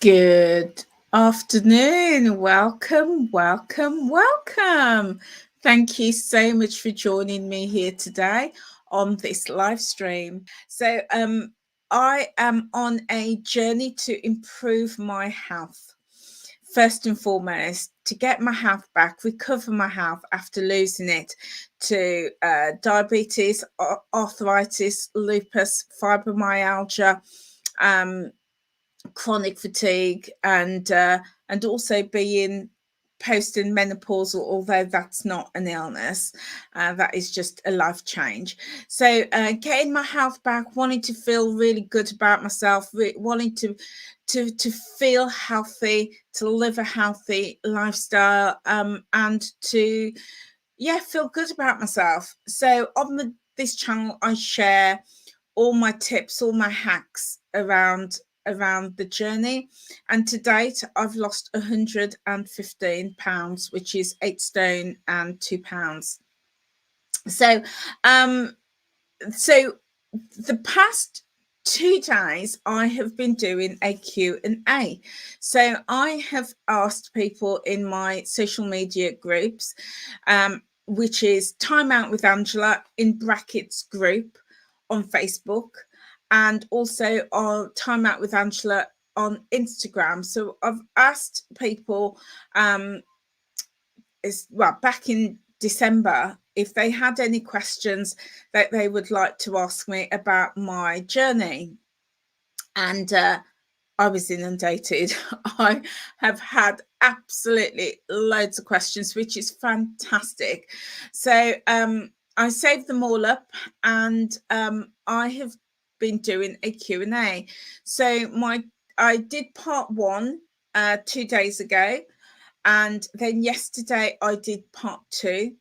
Good afternoon. Welcome, welcome, welcome. Thank you so much for joining me here today on this live stream. I am on a journey to improve my health. First and foremost, to get my health back, recover my health after losing it to diabetes, arthritis, lupus, fibromyalgia, chronic fatigue, and also being post-menopausal, although that's not an illness, that is just a life change. So getting my health back, wanting to feel really good about myself, wanting to feel healthy, to live a healthy lifestyle, and to feel good about myself. So on this channel I share all my tips, all my hacks around the journey, and to date I've lost 115 pounds, which is 8 stone and 2 pounds. So the past 2 days I have been doing a Q&A. So I have asked people in my social media groups, which is Time Out with Angela in brackets group on Facebook, and also on Time Out with Angela on Instagram. So I've asked people back in December if they had any questions that they would like to ask me about my journey, and I was inundated. I have had absolutely loads of questions, which is fantastic. So I saved them all up, and I have been doing a Q&A. So I did part 1 2 days ago, and then yesterday I did part 2,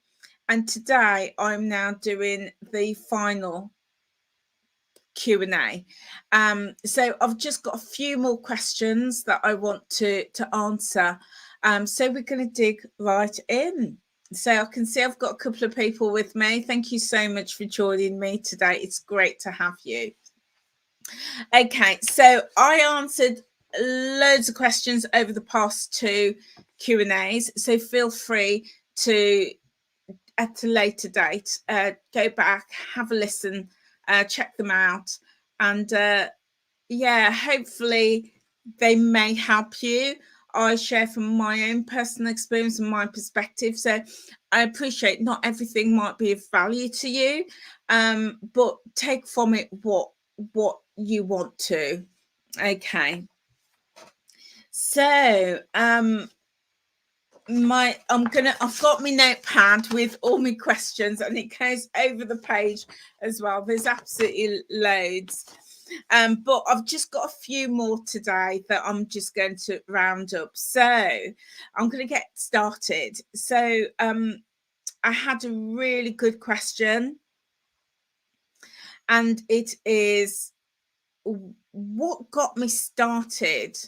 and today I'm now doing the final Q&A. So I've just got a few more questions that I want to answer. So we're going to dig right in. So I can see I've got a couple of people with me. Thank you so much for joining me today. It's great to have you. Okay, so I answered loads of questions over the past 2 Q&As. So feel free to, at a later date, go back, have a listen, check them out, and hopefully they may help you. I share from my own personal experience and my perspective, so I appreciate not everything might be of value to you, but take from it what you want to. Okay, so I've got my notepad with all my questions, and it goes over the page as well. There's absolutely loads, but I've just got a few more today that I'm just going to round up. So I'm going to get started. So I had a really good question, and it is, what got me started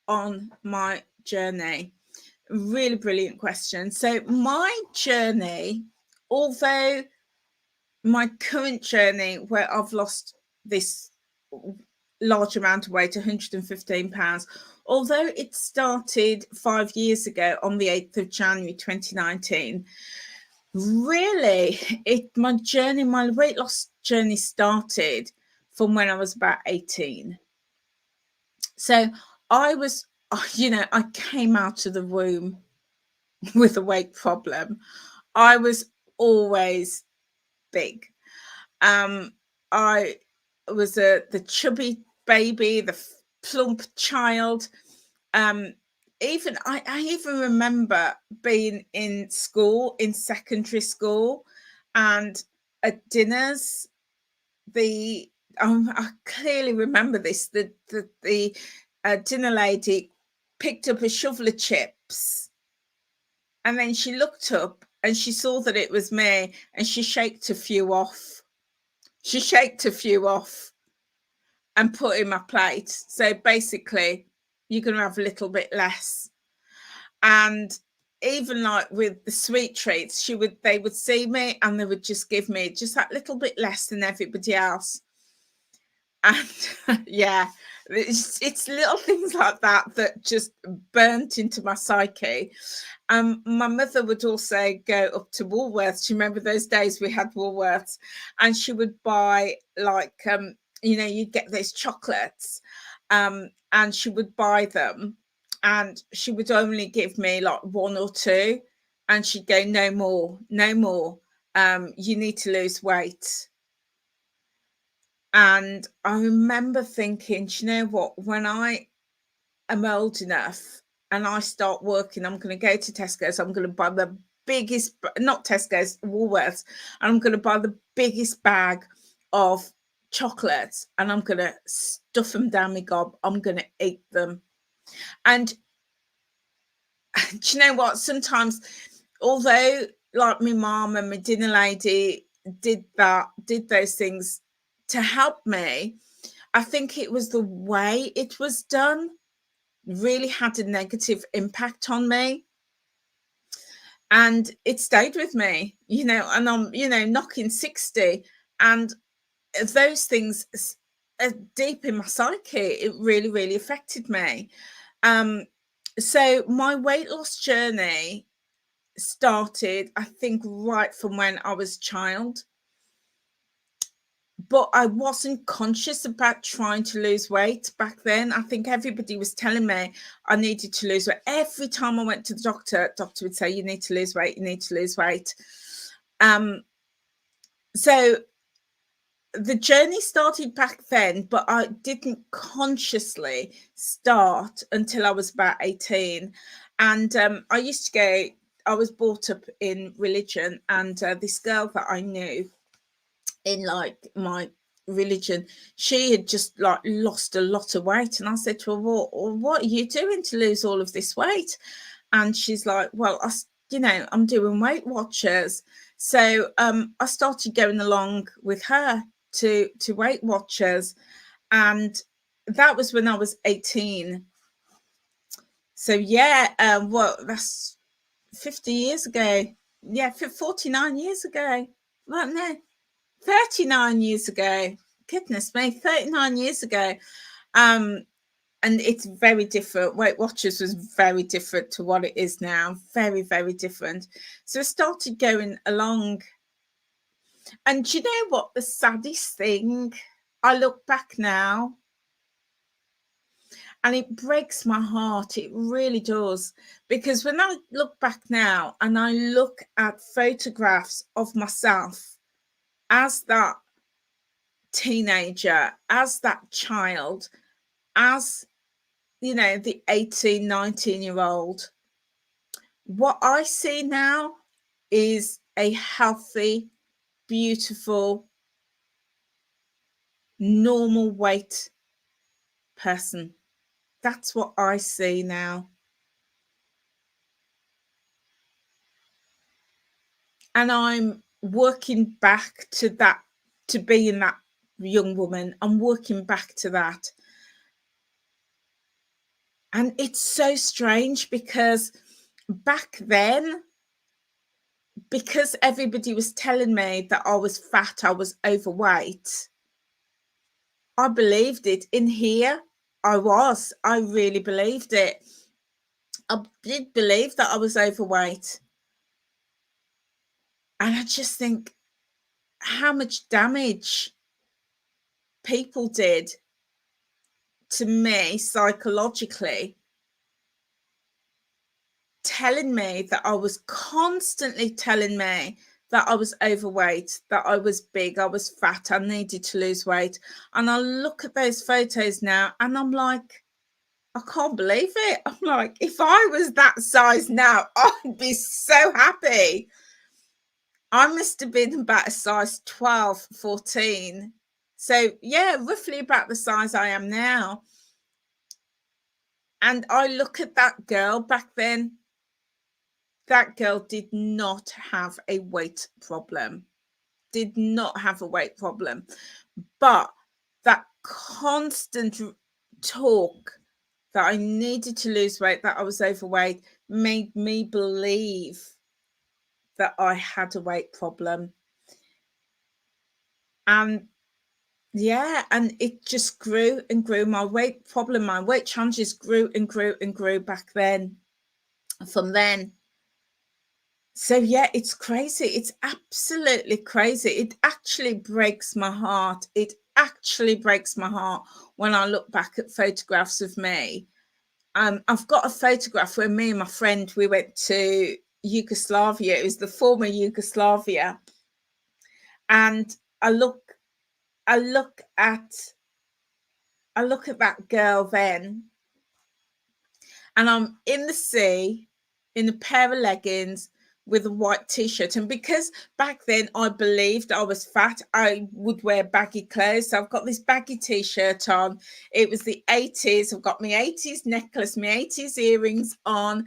on my journey? Really brilliant question. So my journey, although my current journey where I've lost this large amount of weight, 115 pounds, although it started 5 years ago on the 8th of January 2019, really my weight loss journey started from when I was about 18. So I came out of the womb with a weight problem. I was always big. I was the chubby baby, the plump child. I even remember being in school, in secondary school, and at dinners, I clearly remember this. The dinner lady picked up a shovel of chips, and then she looked up and she saw that it was me, and she shaked a few off. She shaked a few off and put in my plate. So basically, you're going to have a little bit less. And even like with the sweet treats, they would see me and they would just give me just that little bit less than everybody else. And yeah, it's little things like that that just burnt into my psyche. My mother would also go up to Woolworths. You remember those days we had Woolworths, and she would buy like you'd get those chocolates, and she would buy them, and she would only give me like one or two, and she'd go, no more, no more. You need to lose weight. And I remember thinking, do you know what? When I am old enough and I start working, I'm going to go to Tesco's. I'm going to buy the biggest, not Tesco's, Woolworths, and I'm going to buy the biggest bag of chocolates, and I'm going to stuff them down my gob. I'm going to eat them. And do you know what? Sometimes, although like my mom and my dinner lady did those things to help me, I think it was the way it was done really had a negative impact on me. And it stayed with me, and I'm, knocking 60. And those things are deep in my psyche. It really, really affected me. So my weight loss journey started, I think, right from when I was a child. But I wasn't conscious about trying to lose weight back then. I think everybody was telling me I needed to lose weight. Every time I went to the doctor would say, you need to lose weight, you need to lose weight. So the journey started back then, but I didn't consciously start until I was about 18. And I was brought up in religion, and this girl that I knew in like my religion, she had just like lost a lot of weight. And I said to her, well, what are you doing to lose all of this weight? And she's like, well, I'm doing Weight Watchers. So I started going along with her to Weight Watchers, and that was when I was 18. So yeah, that's 50 years ago. Yeah, 49 years ago. Well, no, 39 years ago. Goodness me, 39 years ago. And it's very different. Weight Watchers was very different to what it is now. Very, very different. So I started going along. And do you know what? The saddest thing, I look back now and it breaks my heart. It really does. Because when I look back now and I look at photographs of myself as that teenager, as that child, as the 18, 19-year-old, what I see now is a healthy, beautiful, normal weight person. That's what I see now. And I'm working back to that, to being that young woman. I'm working back to that. And it's so strange because back then, because everybody was telling me that I was fat, I was overweight, I believed it. In here, I really believed it. I did believe that I was overweight. And I just think how much damage people did to me psychologically, telling me that I was constantly telling me that I was overweight, that I was big, I was fat, I needed to lose weight. And I look at those photos now and I'm like, I can't believe it. I'm like, if I was that size now, I'd be so happy. I must have been about a size 12, 14. So yeah, roughly about the size I am now. And I look at that girl back then. That girl did not have a weight problem. Did not have a weight problem. But that constant talk that I needed to lose weight, that I was overweight, made me believe that I had a weight problem. And Yeah, and it just grew and grew. My weight problem, my weight challenges grew and grew and grew back then. From then. So yeah, it's crazy. It's absolutely crazy. It actually breaks my heart. It actually breaks my heart when I look back at photographs of me. I've got a photograph where me and my friend, we went to Yugoslavia. It was the former Yugoslavia. And I look I look at I look at that girl then, and I'm in the sea in a pair of leggings with a white t-shirt. And because back then I believed I was fat, I would wear baggy clothes. So I've got this baggy t-shirt on. It was the 80s. I've got my 80s necklace, my 80s earrings on.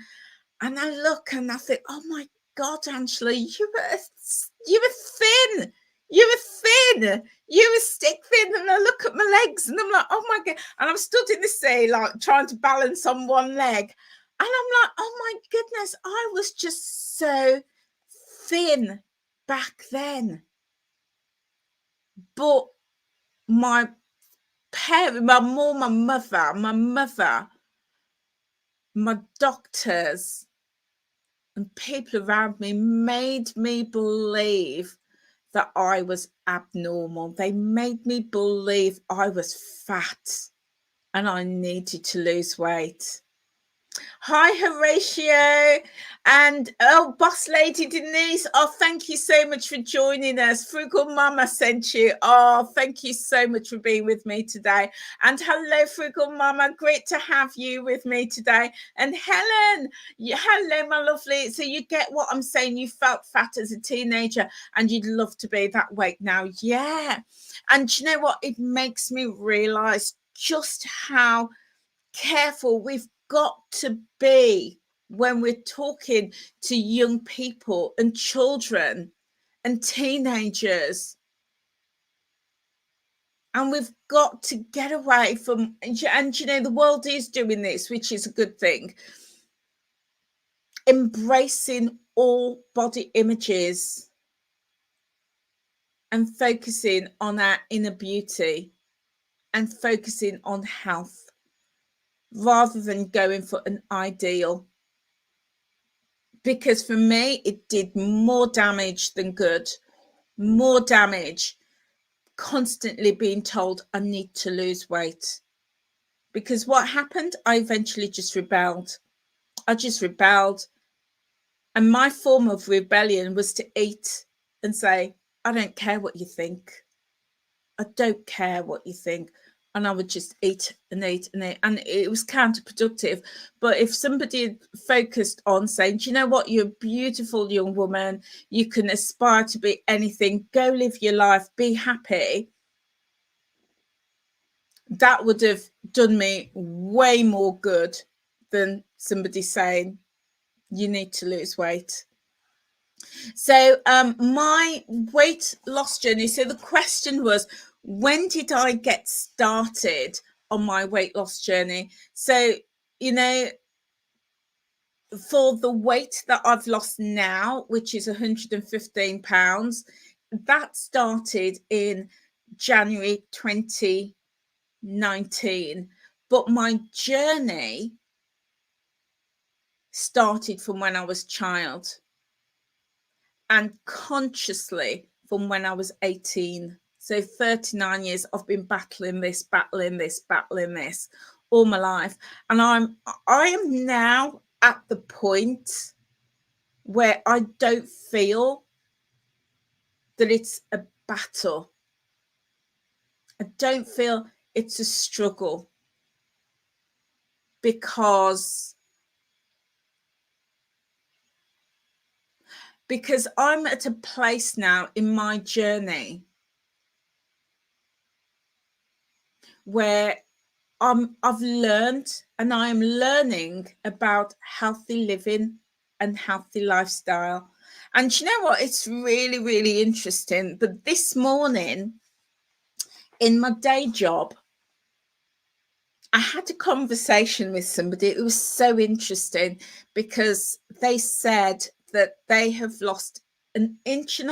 And I look and I think, oh my God, Angela, you were thin. You were thin. You were stick thin. And I look at my legs and I'm like, oh my God. And I'm stood in the sea, like trying to balance on one leg. And I'm like, oh my goodness, I was just so thin back then. But my parents, my mother, my doctors, and people around me made me believe that I was abnormal. They made me believe I was fat and I needed to lose weight. Hi, Horatio. And oh, Boss Lady Denise. Oh, thank you so much for joining us. Frugal Mama sent you. Oh, thank you so much for being with me today. And hello, Frugal Mama. Great to have you with me today. And Helen, hello, my lovely. So you get what I'm saying. You felt fat as a teenager and you'd love to be that weight now. Yeah. And you know what? It makes me realize just how careful we've got to be when we're talking to young people and children and teenagers. And we've got to get away from, and you know, the world is doing this, which is a good thing, embracing all body images and focusing on our inner beauty and focusing on health rather than going for an ideal. Because for me, it did more damage than good, more damage, constantly being told I need to lose weight. Because what happened, I eventually just rebelled. I just rebelled. And my form of rebellion was to eat and say, I don't care what you think. I don't care what you think. And I would just eat and eat and eat. And it was counterproductive. But if somebody focused on saying, do you know what? You're a beautiful young woman. You can aspire to be anything. Go live your life. Be happy. That would have done me way more good than somebody saying, you need to lose weight. So my weight loss journey. So the question was, when did I get started on my weight loss journey? So, you know, for the weight that I've lost now, which is 115 pounds, that started in January 2019. But my journey started from when I was a child, and consciously from when I was 18. So 39 years I've been battling this all my life. And I am now at the point where I don't feel that it's a battle. I don't feel it's a struggle, because I'm at a place now in my journey where I've learned, and I am learning about healthy living and healthy lifestyle. And you know what? It's really, really interesting. But this morning in my day job, I had a conversation with somebody. It was so interesting because they said that they have lost 1.5 inches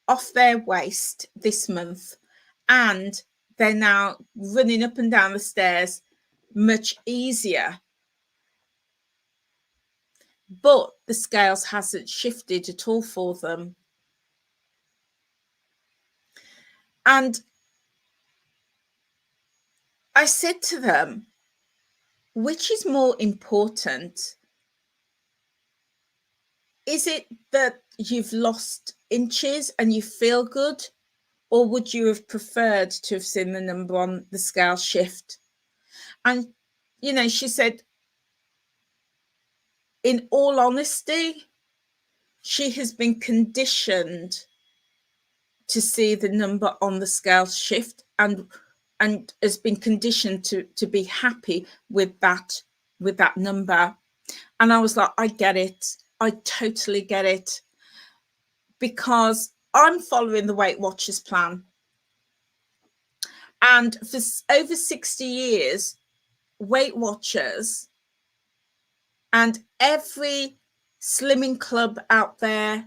off their waist this month. and they're now running up and down the stairs much easier. But the scales hasn't shifted at all for them. And I said to them, which is more important? Is it that you've lost inches and you feel good? Or would you have preferred to have seen the number on the scale shift? And, you know, she said, in all honesty, she has been conditioned to see the number on the scale shift and has been conditioned to be happy with that number. And I was like, I get it. I totally get it. Because I'm following the Weight Watchers plan. And for over 60 years, Weight Watchers and every slimming club out there,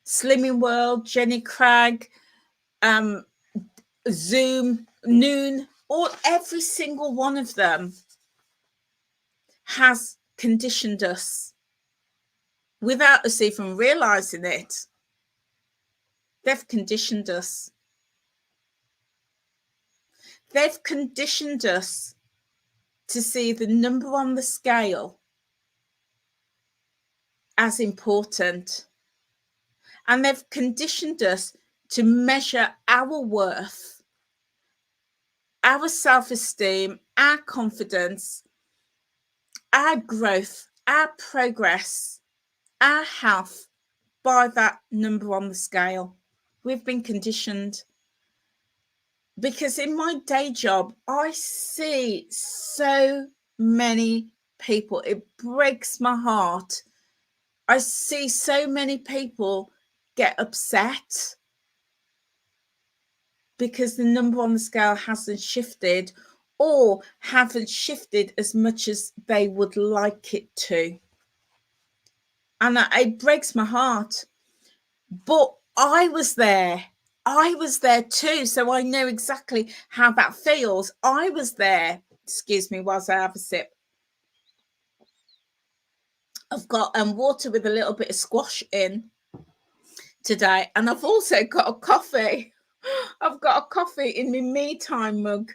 Slimming World, Jenny Craig, Zoom, Noon, every single one of them has conditioned us without us even realizing it. They've conditioned us. They've conditioned us to see the number on the scale as important. And they've conditioned us to measure our worth, our self-esteem, our confidence, our growth, our progress, our health by that number on the scale. We've been conditioned. Because in my day job, I see so many people. It breaks my heart. I see so many people get upset because the number on the scale hasn't shifted or haven't shifted as much as they would like it to. And it breaks my heart. But I was there. I was there too. So I know exactly how that feels. I was there. Excuse me whilst I have a sip. I've got water with a little bit of squash in today. And I've also got a coffee. I've got a coffee in my me time mug.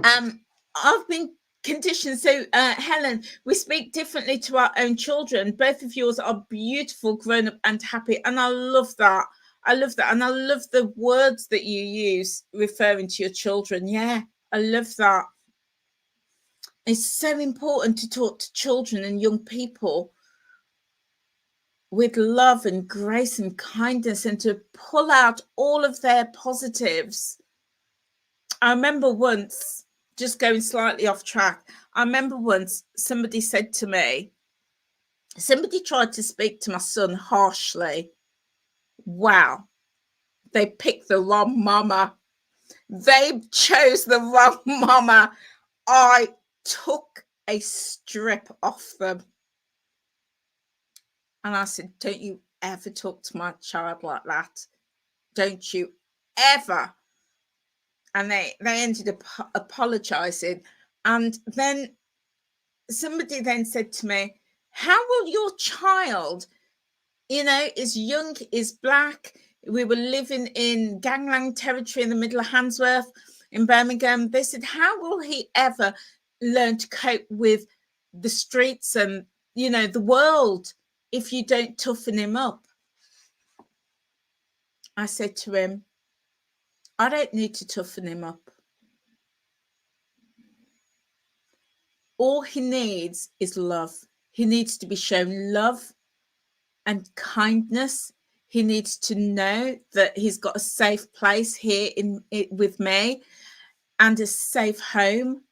I've been conditioned. So, Helen, we speak differently to our own children. Both of yours are beautiful, grown up and happy. And I love that. I love that. And I love the words that you use referring to your children. Yeah, I love that. It's so important to talk to children and young people with love and grace and kindness and to pull out all of their positives. I remember once, just going slightly off track, I remember once somebody said to me, somebody tried to speak to my son harshly. Wow, they picked the wrong mama. They chose the wrong mama. I took a strip off them. And I said, don't you ever talk to my child like that. Don't you ever. And they ended up apologizing. And then somebody then said to me, how will your child, is young, is black. We were living in gangland territory in the middle of Handsworth in Birmingham. They said, how will he ever learn to cope with the streets and, the world if you don't toughen him up? I said to him, I don't need to toughen him up. All he needs is love. He needs to be shown love and kindness. He needs to know that he's got a safe place here with me and a safe home.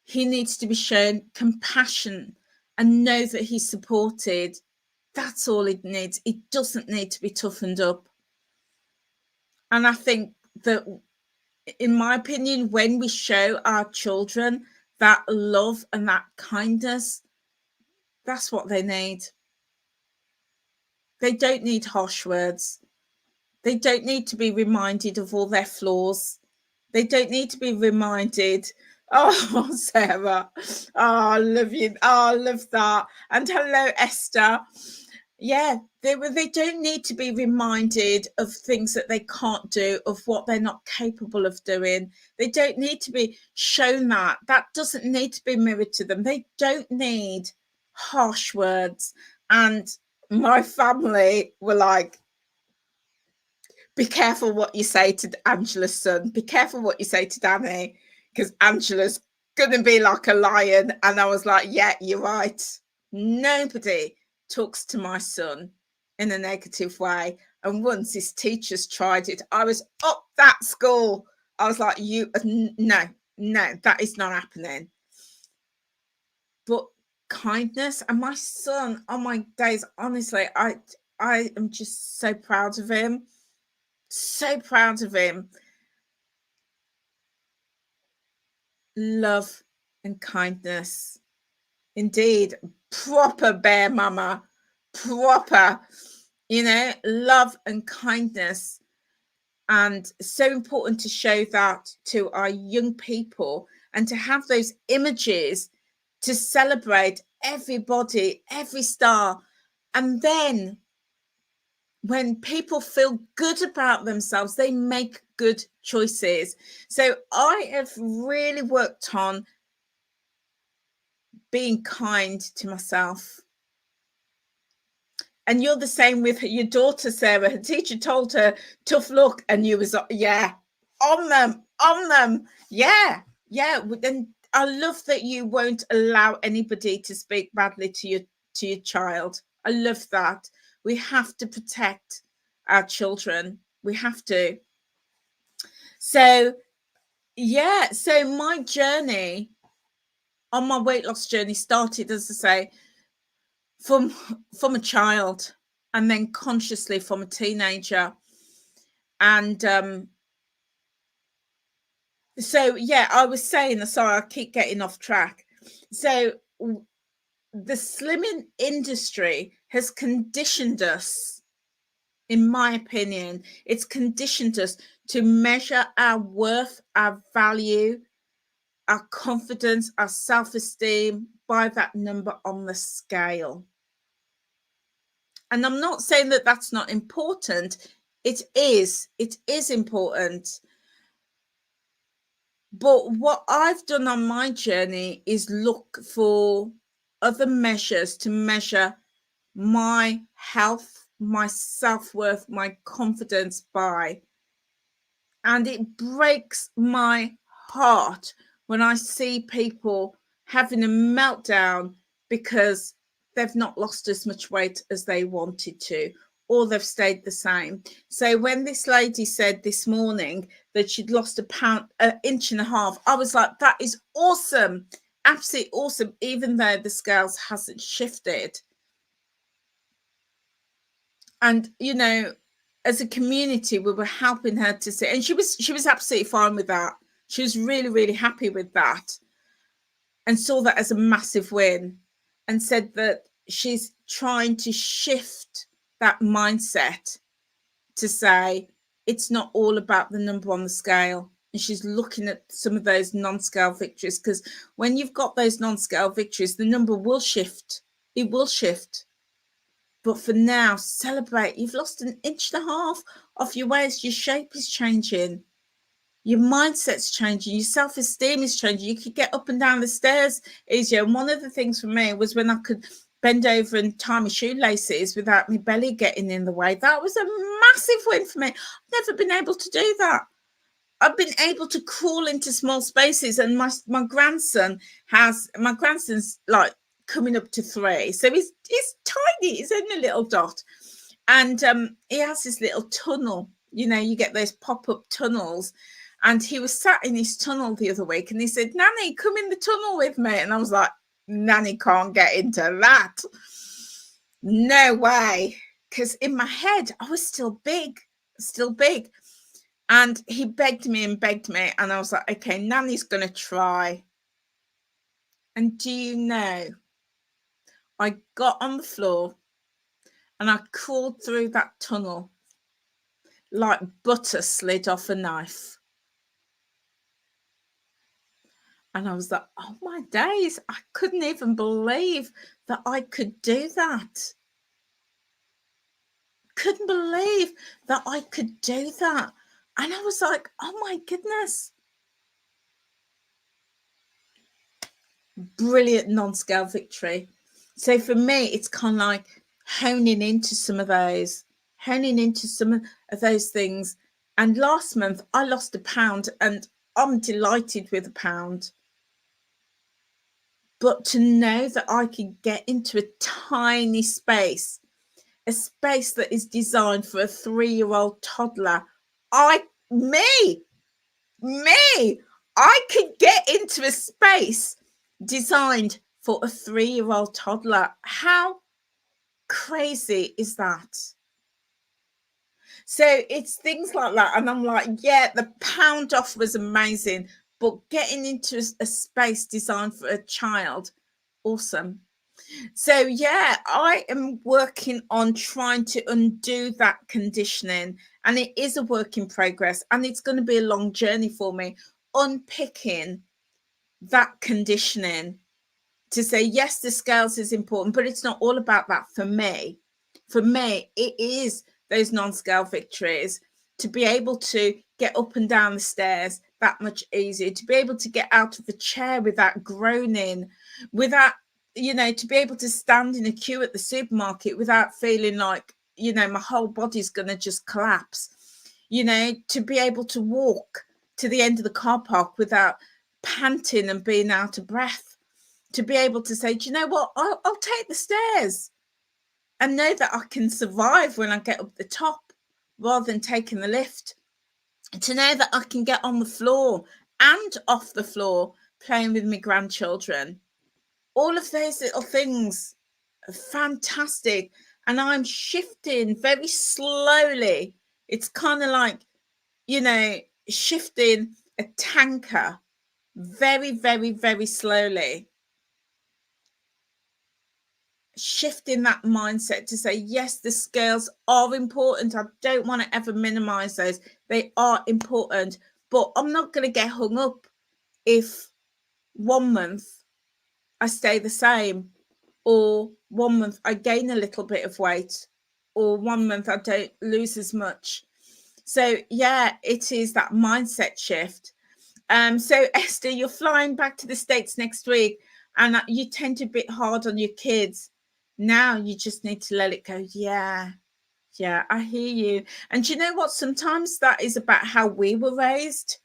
He needs to be shown compassion and know that he's supported. That's all he needs. He doesn't need to be toughened up. And I think that, in my opinion, when we show our children that love and that kindness, that's what they need. They don't need harsh words. They don't need to be reminded of all their flaws. They don't need to be reminded, oh, Sarah, oh, I love you. Oh, I love that. And hello, Esther. Yeah, they don't need to be reminded of things that they can't do, of what they're not capable of doing. They don't need to be shown that. That doesn't need to be mirrored to them. They don't need harsh words. And my family were like, be careful what you say to Angela's son. Be careful what you say to Danny, because Angela's going to be like a lion. And I was like, yeah, you're right. Nobody talks to my son in a negative way. And once his teachers tried it, I was up that school. I was like, no, that is not happening. But kindness, and my son, oh my days, honestly, I am just so proud of him. So proud of him. Love and kindness. Indeed. Proper bear mama. Proper, love and kindness. And so important to show that to our young people, and to have those images to celebrate everybody, every star. And then when people feel good about themselves, they make good choices. So I have really worked on being kind to myself. And you're the same with your daughter, Sarah. Her teacher told her, tough luck. And you was, yeah, on them. Yeah. And I love that you won't allow anybody to speak badly to your child. I love that. We have to protect our children. We have to. So, yeah. So my journey, on my weight loss journey, started, as I say, from a child, and then consciously from a teenager. And so, yeah, I was saying, sorry, I keep getting off track. So the slimming industry has conditioned us, in my opinion, it's conditioned us to measure our worth, our value, our confidence, our self-esteem by that number on the scale. And I'm not saying that that's not important. It is important. But what I've done on my journey is look for other measures to measure my health, my self-worth, my confidence by. And it breaks my heart when I see people having a meltdown because they've not lost as much weight as they wanted to, or they've stayed the same. So when this lady said this morning that she'd lost an inch and a half, I was like, that is awesome. Absolutely awesome, even though the scales hasn't shifted. And, as a community, we were helping her to see, and she was absolutely fine with that. She was really, really happy with that, and saw that as a massive win, and said that she's trying to shift that mindset to say it's not all about the number on the scale. And she's looking at some of those non-scale victories, because when you've got those non-scale victories, the number will shift. It will shift. But for now, celebrate. You've lost an inch and a half off your waist. Your shape is changing. Your mindset's changing. Your self-esteem is changing. You could get up and down the stairs easier. And one of the things for me was when I could bend over and tie my shoelaces without my belly getting in the way. That was a massive win for me. I've never been able to do that. I've been able to crawl into small spaces, and my grandson's like coming up to 3, so he's tiny. He's only a little dot, and he has this little tunnel. You get those pop-up tunnels, and he was sat in his tunnel the other week, and he said, "Nanny, come in the tunnel with me." And I was like, "Nanny can't get into that. No way," because in my head I was still big. And he begged me, and I was like, okay, Nanny's going to try. And do you know, I got on the floor and I crawled through that tunnel like butter slid off a knife. And I was like, oh my days, I couldn't even believe that I could do that. Couldn't believe that I could do that. And I was like, oh my goodness. Brilliant non-scale victory. So for me, it's kind of like honing into some of those things. And last month I lost a pound and I'm delighted with a pound. But to know that I could get into a tiny space, a space that is designed for a 3-year-old toddler, me, I could get into a space designed for a 3-year-old toddler. How crazy is that? So it's things like that. And I'm like, yeah, the pound off was amazing, but getting into a space designed for a child, awesome. So yeah, I am working on trying to undo that conditioning, and it is a work in progress, and it's going to be a long journey for me unpicking that conditioning to say, yes, the scales is important, but it's not all about that for me. For me, it is those non-scale victories, to be able to get up and down the stairs that much easier, to be able to get out of the chair without groaning, without, to be able to stand in a queue at the supermarket without feeling like, my whole body's going to just collapse, to be able to walk to the end of the car park without panting and being out of breath, to be able to say, do you know what, I'll take the stairs and know that I can survive when I get up the top rather than taking the lift, to know that I can get on the floor and off the floor playing with my grandchildren. All of those little things are fantastic. And I'm shifting very slowly. It's kind of like, shifting a tanker very, very, very slowly. Shifting that mindset to say, yes, the scales are important. I don't want to ever minimize those. They are important, but I'm not going to get hung up if 1 month I stay the same, or 1 month I gain a little bit of weight, or 1 month I don't lose as much. So yeah, it is that mindset shift. So Esther, you're flying back to the States next week, and you tend to be hard on your kids. Now you just need to let it go. Yeah, I hear you. And you know what? Sometimes that is about how we were raised.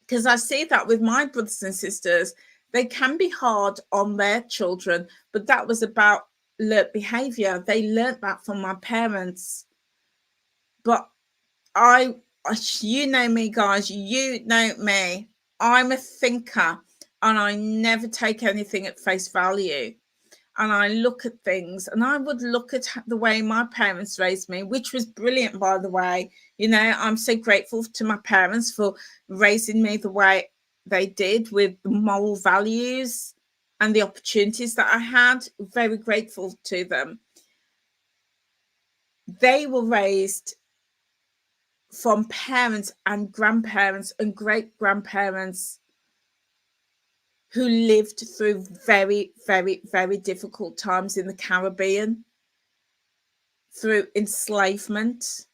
Because I see that with my brothers and sisters, they can be hard on their children, but that was about learnt behavior. They learnt that from my parents. But you know me, guys, you know me. I'm a thinker, and I never take anything at face value. And I look at things, and I would look at the way my parents raised me, which was brilliant, by the way. I'm so grateful to my parents for raising me the way they did, with the moral values and the opportunities that I had. Very grateful to them. They were raised from parents and grandparents and great-grandparents who lived through very, very, very difficult times in the Caribbean, through enslavement.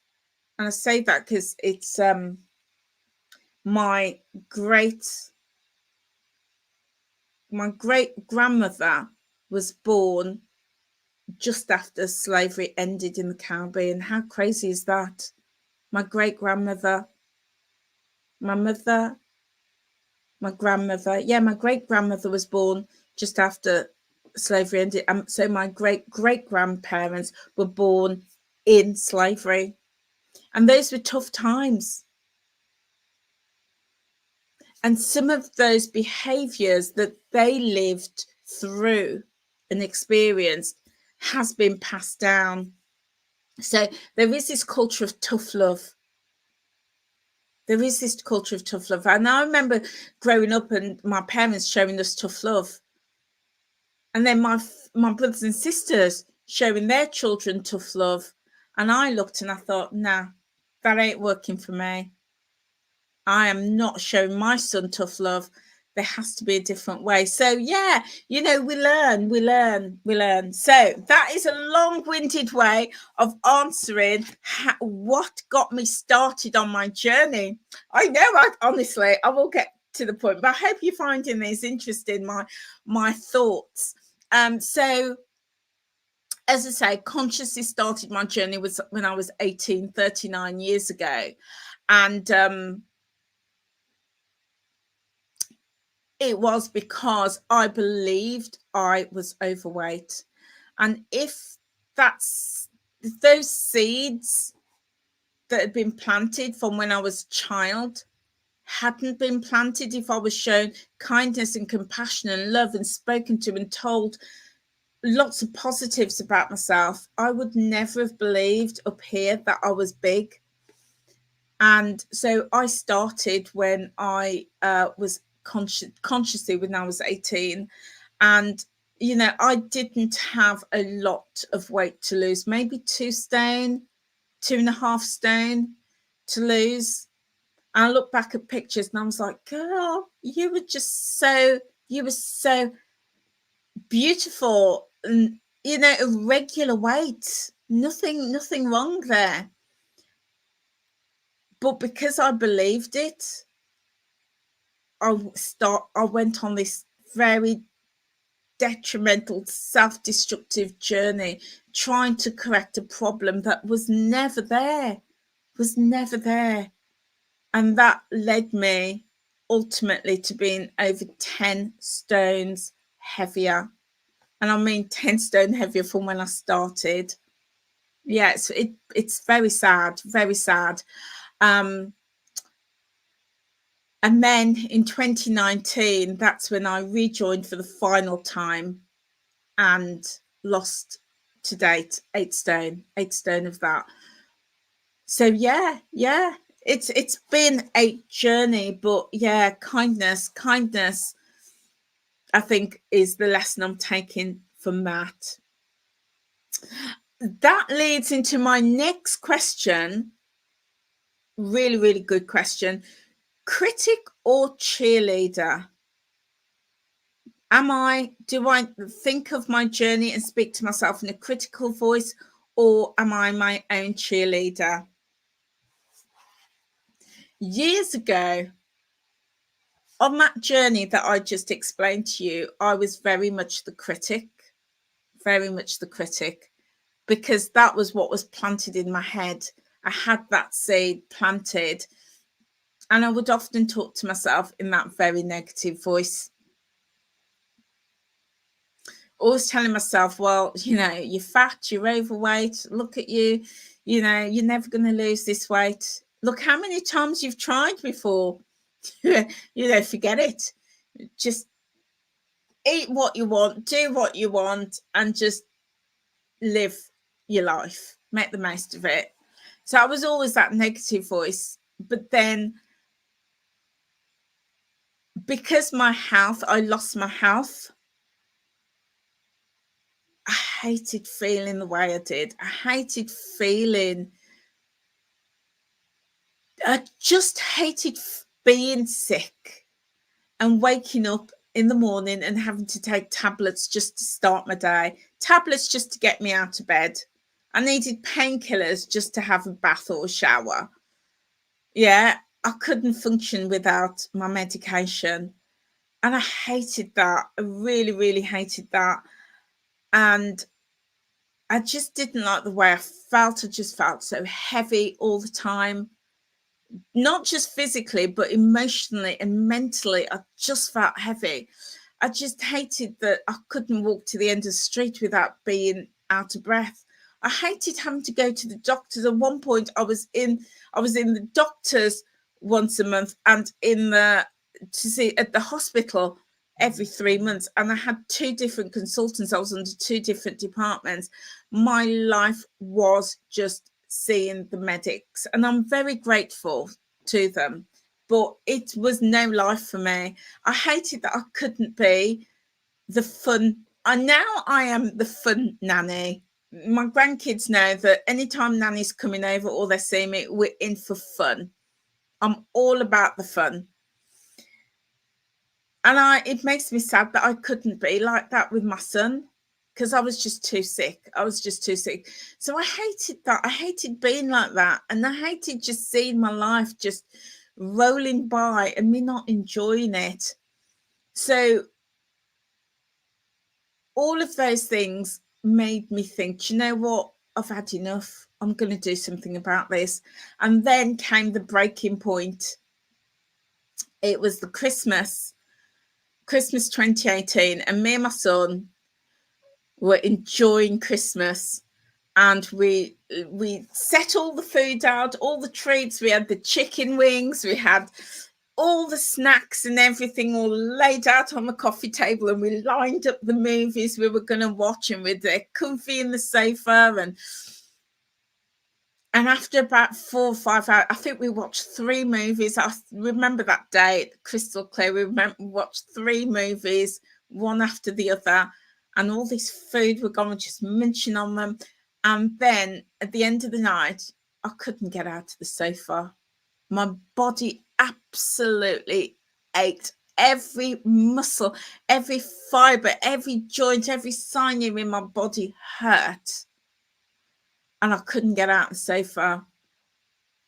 And I say that because it's my great grandmother was born just after slavery ended in the Caribbean. How crazy is that? My great grandmother, my mother, my grandmother. Yeah, my great grandmother was born just after slavery ended. So my great grandparents were born in slavery. And those were tough times. And some of those behaviors that they lived through and experienced has been passed down. So there is this culture of tough love. There is this culture of tough love. And I remember growing up and my parents showing us tough love. And then my brothers and sisters showing their children tough love. And I looked and I thought, nah, That ain't working for me. I am not showing my son tough love. There has to be a different way. So yeah, we learn. So that is a long-winded way of answering what got me started on my journey. I know, honestly, I will get to the point, but I hope you're finding this interesting, my thoughts. So as I say, consciously started my journey was when I was 18, 39 years ago. And it was because I believed I was overweight. And if those seeds that had been planted from when I was a child hadn't been planted, if I was shown kindness and compassion and love and spoken to and told lots of positives about myself, I would never have believed up here that I was big. And so I started when I was consciously when I was 18. And, I didn't have a lot of weight to lose, maybe 2 stone, 2.5 stone to lose. And I look back at pictures and I was like, girl, you were so beautiful and, a regular weight, nothing wrong there. But because I believed it, I went on this very detrimental, self-destructive journey, trying to correct a problem that was never there. And that led me ultimately to being over 10 stones heavier. And I mean 10 stone heavier from when I started. Yeah, it's very sad, very sad. And then in 2019, that's when I rejoined for the final time and lost to date 8 stone of that. So yeah, it's been a journey, but yeah, kindness, I think is the lesson I'm taking from that. That leads into my next question. Really, really good question. Critic or cheerleader? Do I think of my journey and speak to myself in a critical voice, or am I my own cheerleader? Years ago, on that journey that I just explained to you, I was very much the critic, because that was what was planted in my head. I had that seed planted, and I would often talk to myself in that very negative voice. Always telling myself, well, you're fat, you're overweight, look at you, you're never going to lose this weight. Look how many times you've tried before. Forget it. Just eat what you want, do what you want, and just live your life, make the most of it. So I was always that negative voice. But then because I lost my health, I hated feeling the way I did. I just hated being sick and waking up in the morning and having to take tablets just to start my day, tablets just to get me out of bed. I needed painkillers just to have a bath or a shower. Yeah, I couldn't function without my medication. And I hated that. I really, really hated that. And I just didn't like the way I felt. I just felt so heavy all the time. Not just physically, but emotionally and mentally, I just felt heavy. I just hated that I couldn't walk to the end of the street without being out of breath. I hated having to go to the doctors. At one point, I was in the doctors once a month and to see at the hospital every 3 months. And I had 2 different consultants. I was under 2 different departments. My life was just seeing the medics, and I'm very grateful to them, but it was no life for me. I hated that I couldn't be the fun. And now I am the fun nanny. my grandkids know that anytime Nanny's coming over or they're seeing me, we're in for fun. I'm all about the fun. And it makes me sad that I couldn't be like that with my son, because I was just too sick. I was just too sick. So I hated that. I hated being like that. And I hated just seeing my life just rolling by and me not enjoying it. So all of those things made me think, do you know what? I've had enough. I'm going to do something about this. And then came the breaking point. It was the Christmas 2018, and me and my son were enjoying Christmas, and we set all the food out, all the treats. We had the chicken wings, we had all the snacks and everything all laid out on the coffee table, and we lined up the movies we were going to watch, and we're there comfy in the sofa. And after about 4 or 5 hours, I think we watched 3 movies. I remember that day crystal clear. We watched 3 movies, one after the other, and all this food were gone, just munching on them. And then at the end of the night, I couldn't get out of the sofa. My body absolutely ached. Every muscle, every fiber, every joint, every sinew in my body hurt. And I couldn't get out of the sofa.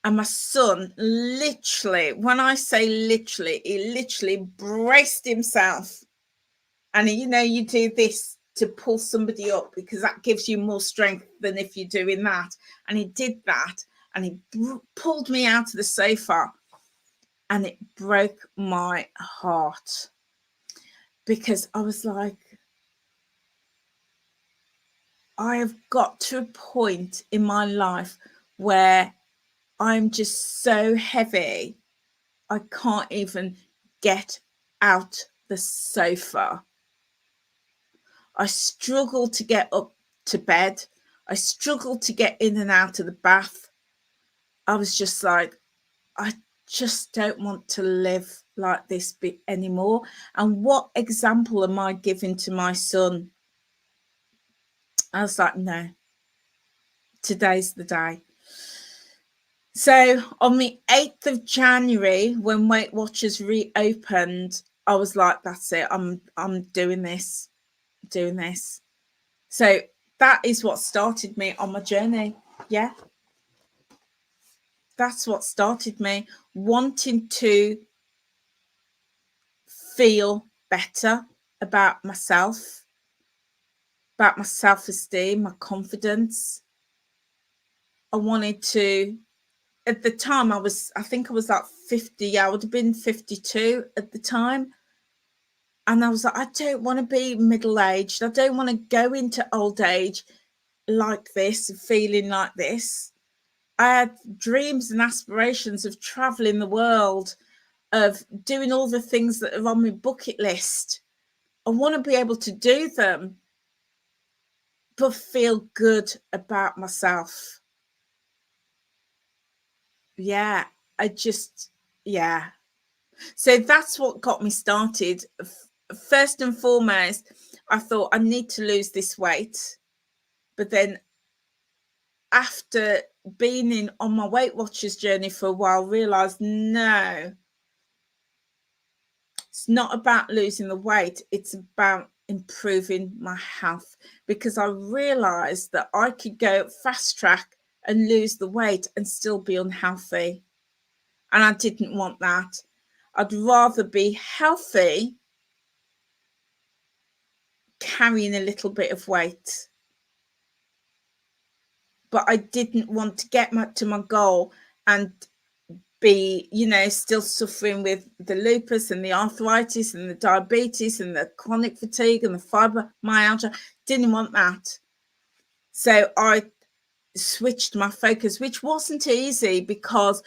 And my son literally, when I say literally, he literally braced himself. And you know, you do this to pull somebody up because that gives you more strength than if you're doing that. And he did that, and he pulled me out of the sofa, and it broke my heart, because I was like, I have got to a point in my life where I'm just so heavy, I can't even get out the sofa. I struggle to get up to bed. I struggle to get in and out of the bath. I was just like, I just don't want to live like this bit anymore. And what example am I giving to my son? I was like, no, today's the day. So on the 8th of January, when Weight Watchers reopened, I was like, that's it. I'm doing this. So that is what started me on my journey. Yeah. That's what started me wanting to feel better about myself, about my self-esteem, my confidence. I wanted to, at the time I think I was like 50. I would have been 52 at the time. And I was like, I don't want to be middle-aged. I don't want to go into old age like this, feeling like this. I had dreams and aspirations of traveling the world, of doing all the things that are on my bucket list. I want to be able to do them, but feel good about myself. Yeah, yeah. So that's what got me started. First and foremost, I thought I need to lose this weight. But then after being on my Weight Watchers journey for a while, realized, no, it's not about losing the weight. It's about improving my health, because I realized that I could go fast track and lose the weight and still be unhealthy. And I didn't want that. I'd rather be healthy carrying a little bit of weight. But I didn't want to get to my goal and be, still suffering with the lupus and the arthritis and the diabetes and the chronic fatigue and the fibromyalgia. Didn't want that. So I switched my focus, which wasn't easy, because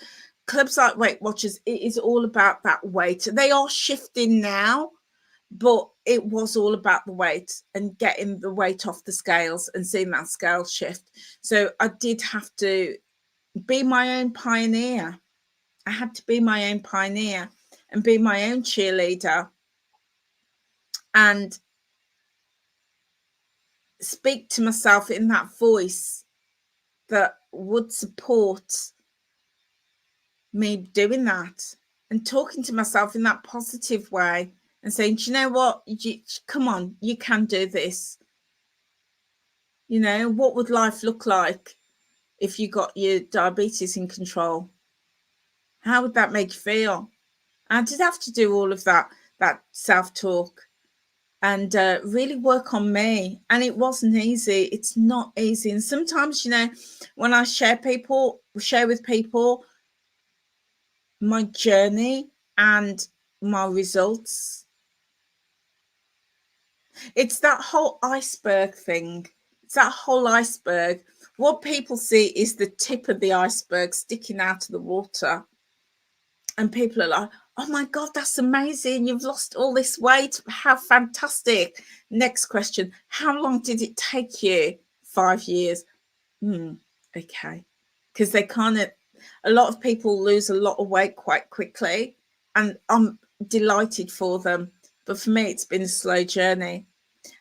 clubs like Weight Watchers, it is all about that weight. They are shifting now, but it was all about the weight and getting the weight off the scales and seeing that scale shift. So I did have to be my own pioneer. I had to be my own pioneer and be my own cheerleader. And speak to myself in that voice that would support me doing that, and talking to myself in that positive way and saying, do you know what? Come on, you can do this. You know, what would life look like if you got your diabetes in control? How would that make you feel? I did have to do all of that self-talk and really work on me. And it wasn't easy. It's not easy. And sometimes, you know, when I share with people my journey and my results, it's that whole iceberg thing. It's that whole iceberg. What people see is the tip of the iceberg sticking out of the water. And people are like, oh my God, that's amazing. You've lost all this weight. How fantastic. Next question. How long did it take you? 5 years. Okay. Because a lot of people lose a lot of weight quite quickly. And I'm delighted for them. But for me, it's been a slow journey.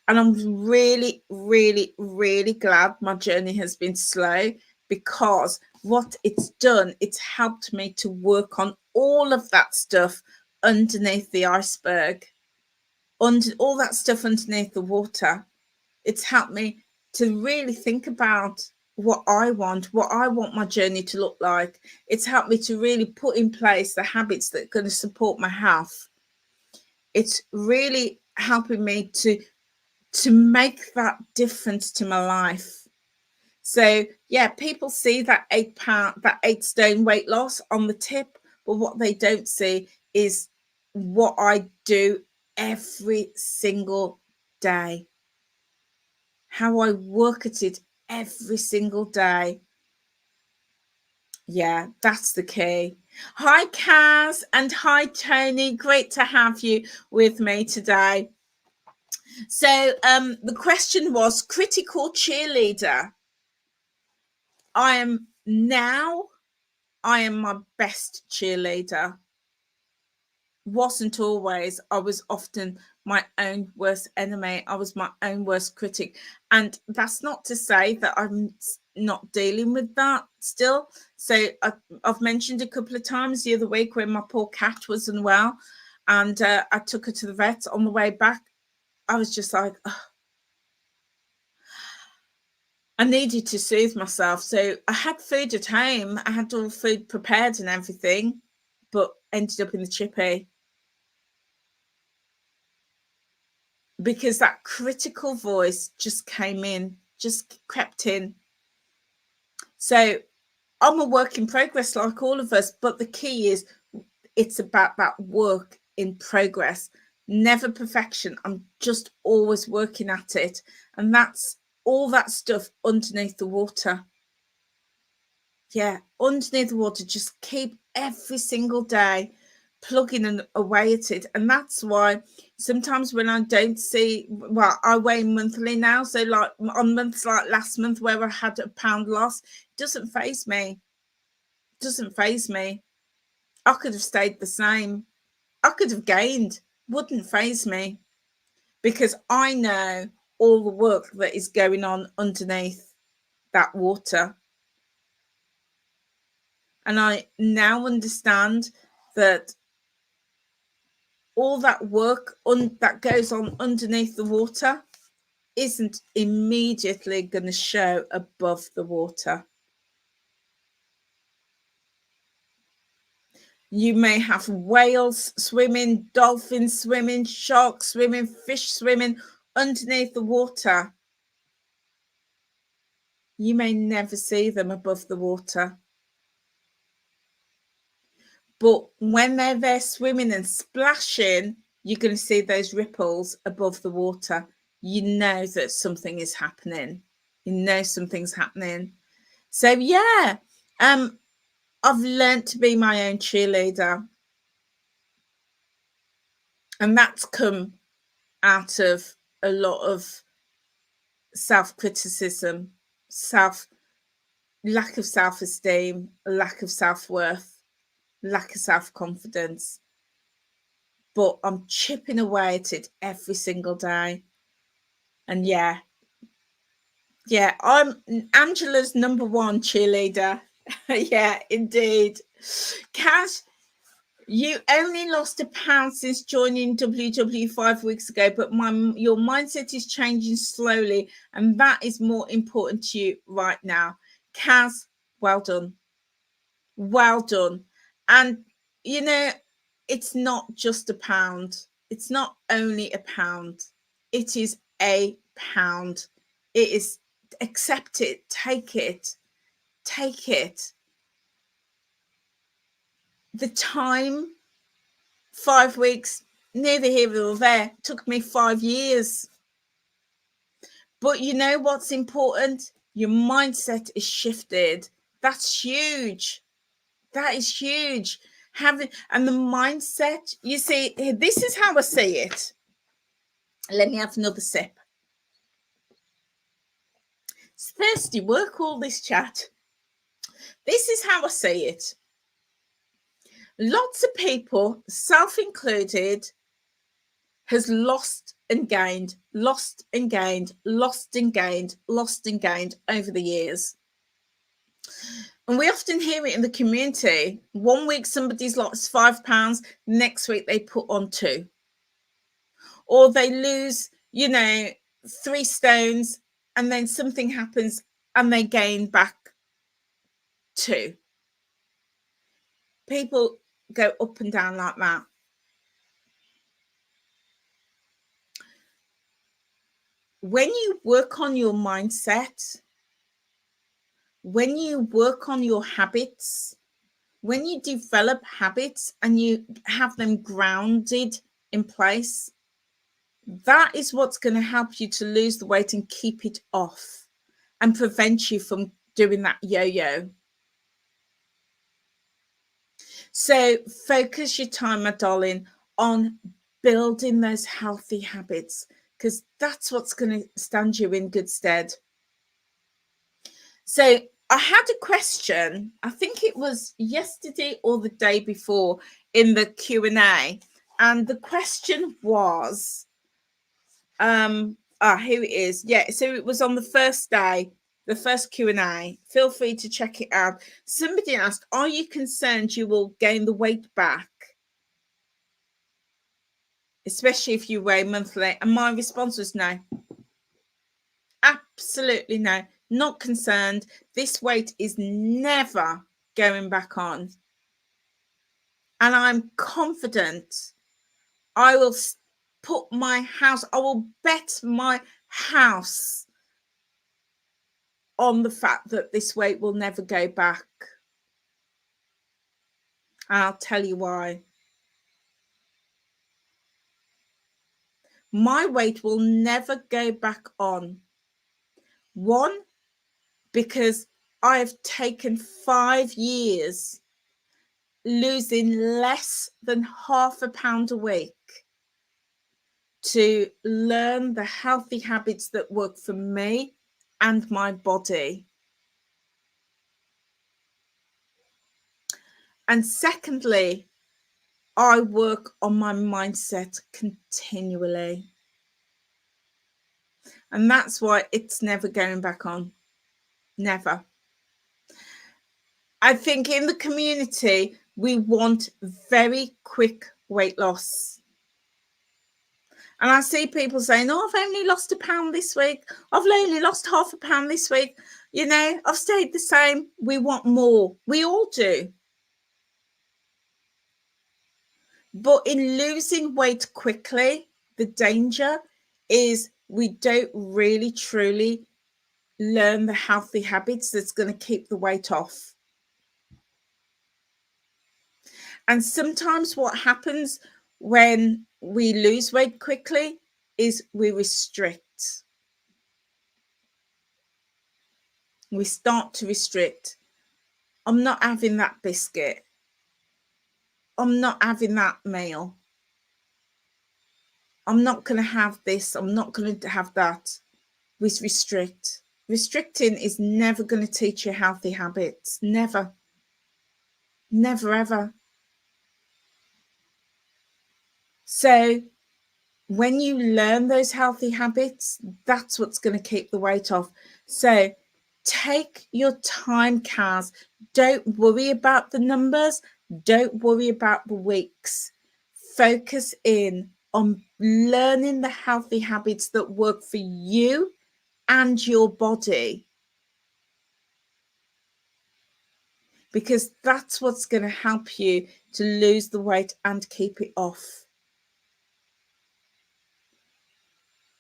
And I'm really, really, really glad my journey has been slow, because what it's done, it's helped me to work on all of that stuff underneath the iceberg, under all that stuff underneath the water. It's helped me to really think about what I want my journey to look like. It's helped me to really put in place the habits that are going to support my health. It's really helping me to make that difference to my life. So yeah, people see that 8 stone weight loss on the tip, but what they don't see is what I do every single day, how I work at it every single day. Yeah, that's the key. Hi Kaz and hi Tony, great to have you with me today. So the question was critical cheerleader. I am my best cheerleader. Wasn't always. I was often my own worst enemy. I was my own worst critic. And that's not to say that I'm not dealing with that still. So I've mentioned a couple of times the other week when my poor cat was unwell, and I took her to the vet. On the way back, I was just like, oh, I needed to soothe myself. So I had food at home. I had all food prepared and everything, but ended up in the chippy because that critical voice just came in, just crept in. So I'm a work in progress like all of us, but the key is it's about that work in progress, never perfection. I'm just always working at it. And that's all that stuff underneath the water. Yeah, underneath the water, just keep every single day plugging away at it. And that's why sometimes when I don't see, well, I weigh monthly now. So like on months like last month where I had a pound loss, it doesn't faze me. It doesn't faze me. I could have stayed the same. I could have gained. Wouldn't faze me, because I know all the work that is going on underneath that water. And I now understand that all that work that goes on underneath the water isn't immediately going to show above the water. You may have whales swimming, dolphins swimming, sharks swimming, fish swimming underneath the water. You may never see them above the water. But when they're there swimming and splashing, you're going to see those ripples above the water. You know that something is happening. You know something's happening. So yeah, I've learned to be my own cheerleader. And that's come out of a lot of self-criticism, lack of self-esteem, lack of self-worth, lack of self-confidence. But I'm chipping away at it every single day. And yeah, Yeah, I'm Angela's #1 cheerleader. Yeah, indeed. Cash, you only lost £1 since joining WWE 5 weeks ago, but your mindset is changing slowly, and that is more important to you right now. Kaz, well done. Well done. And, you know, it's not just £1. It's not only £1. It is £1. It is, accept it, take it, take it. The time, 5 weeks, neither here nor there, took me 5 years. But you know what's important? Your mindset is shifted. That's huge. That is huge. And the mindset, you see, this is how I see it. Let me have another sip. It's thirsty work, all this chat. This is how I see it. Lots of people, self included, has lost and gained, lost and gained, lost and gained, lost and gained over the years. And we often hear it in the community. 1 week somebody's lost £5, next week they put on 2. Or they lose, 3 stones, and then something happens and they gain back 2. People go up and down like that. When you work on your mindset, when you work on your habits, when you develop habits and you have them grounded in place, that is what's going to help you to lose the weight and keep it off and prevent you from doing that yo-yo. So focus your time, my darling, on building those healthy habits, because that's what's going to stand you in good stead. So I had a question, I think it was yesterday or the day before, in the Q&A, and the question was, here it is. Yeah, so it was on the first day, the first Q&A. Feel free to check it out. Somebody asked, are you concerned you will gain the weight back, especially if you weigh monthly? And my response was no. Absolutely no. Not concerned. This weight is never going back on. And I'm confident I will put my house, I will bet my house on the fact that this weight will never go back. And I'll tell you why. My weight will never go back on. 1, because I have taken 5 years losing less than £0.5 a week to learn the healthy habits that work for me and my body. And secondly, I work on my mindset continually. And that's why it's never going back on. Never. I think in the community, we want very quick weight loss. And I see people saying, oh, I've only lost £1 this week. I've only lost £0.5 this week. I've stayed the same. We want more. We all do. But in losing weight quickly, the danger is we don't really, truly learn the healthy habits that's going to keep the weight off. And sometimes what happens when we lose weight quickly is we restrict. We start to restrict. I'm not having that biscuit. I'm not having that meal. I'm not going to have this. I'm not going to have that. We restrict. Restricting is never going to teach you healthy habits. Never. Never, ever. So when you learn those healthy habits, that's what's going to keep the weight off. So take your time, Kaz. Don't worry about the numbers. Don't worry about the weeks. Focus in on learning the healthy habits that work for you and your body, because that's what's going to help you to lose the weight and keep it off.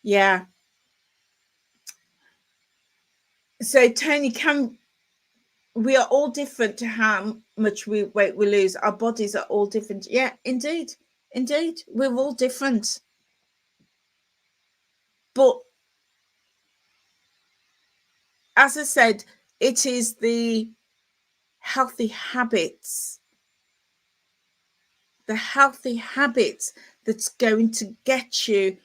Yeah. So Tony, we are all different to how much weight we lose. Our bodies are all different. Yeah, indeed. Indeed. We're all different. But as I said, it is the healthy habits, that's going to get you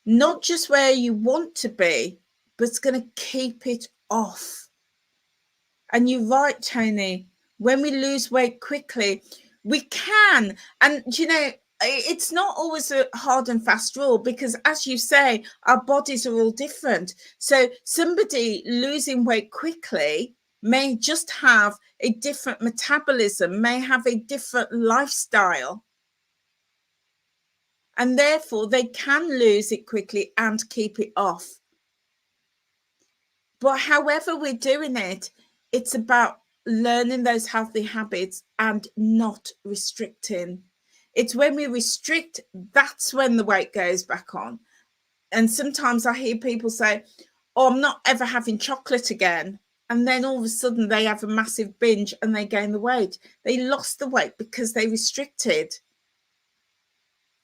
not just where you want to be, but it's going to keep it off. And you're right, Tony. When we lose weight quickly, we can. And, it's not always a hard and fast rule, because, as you say, our bodies are all different. So somebody losing weight quickly may just have a different metabolism, may have a different lifestyle. And therefore, they can lose it quickly and keep it off. But however we're doing it, it's about learning those healthy habits and not restricting. It's when we restrict, that's when the weight goes back on. And sometimes I hear people say, oh, I'm not ever having chocolate again. And then all of a sudden they have a massive binge and they gain the weight. They lost the weight because they restricted.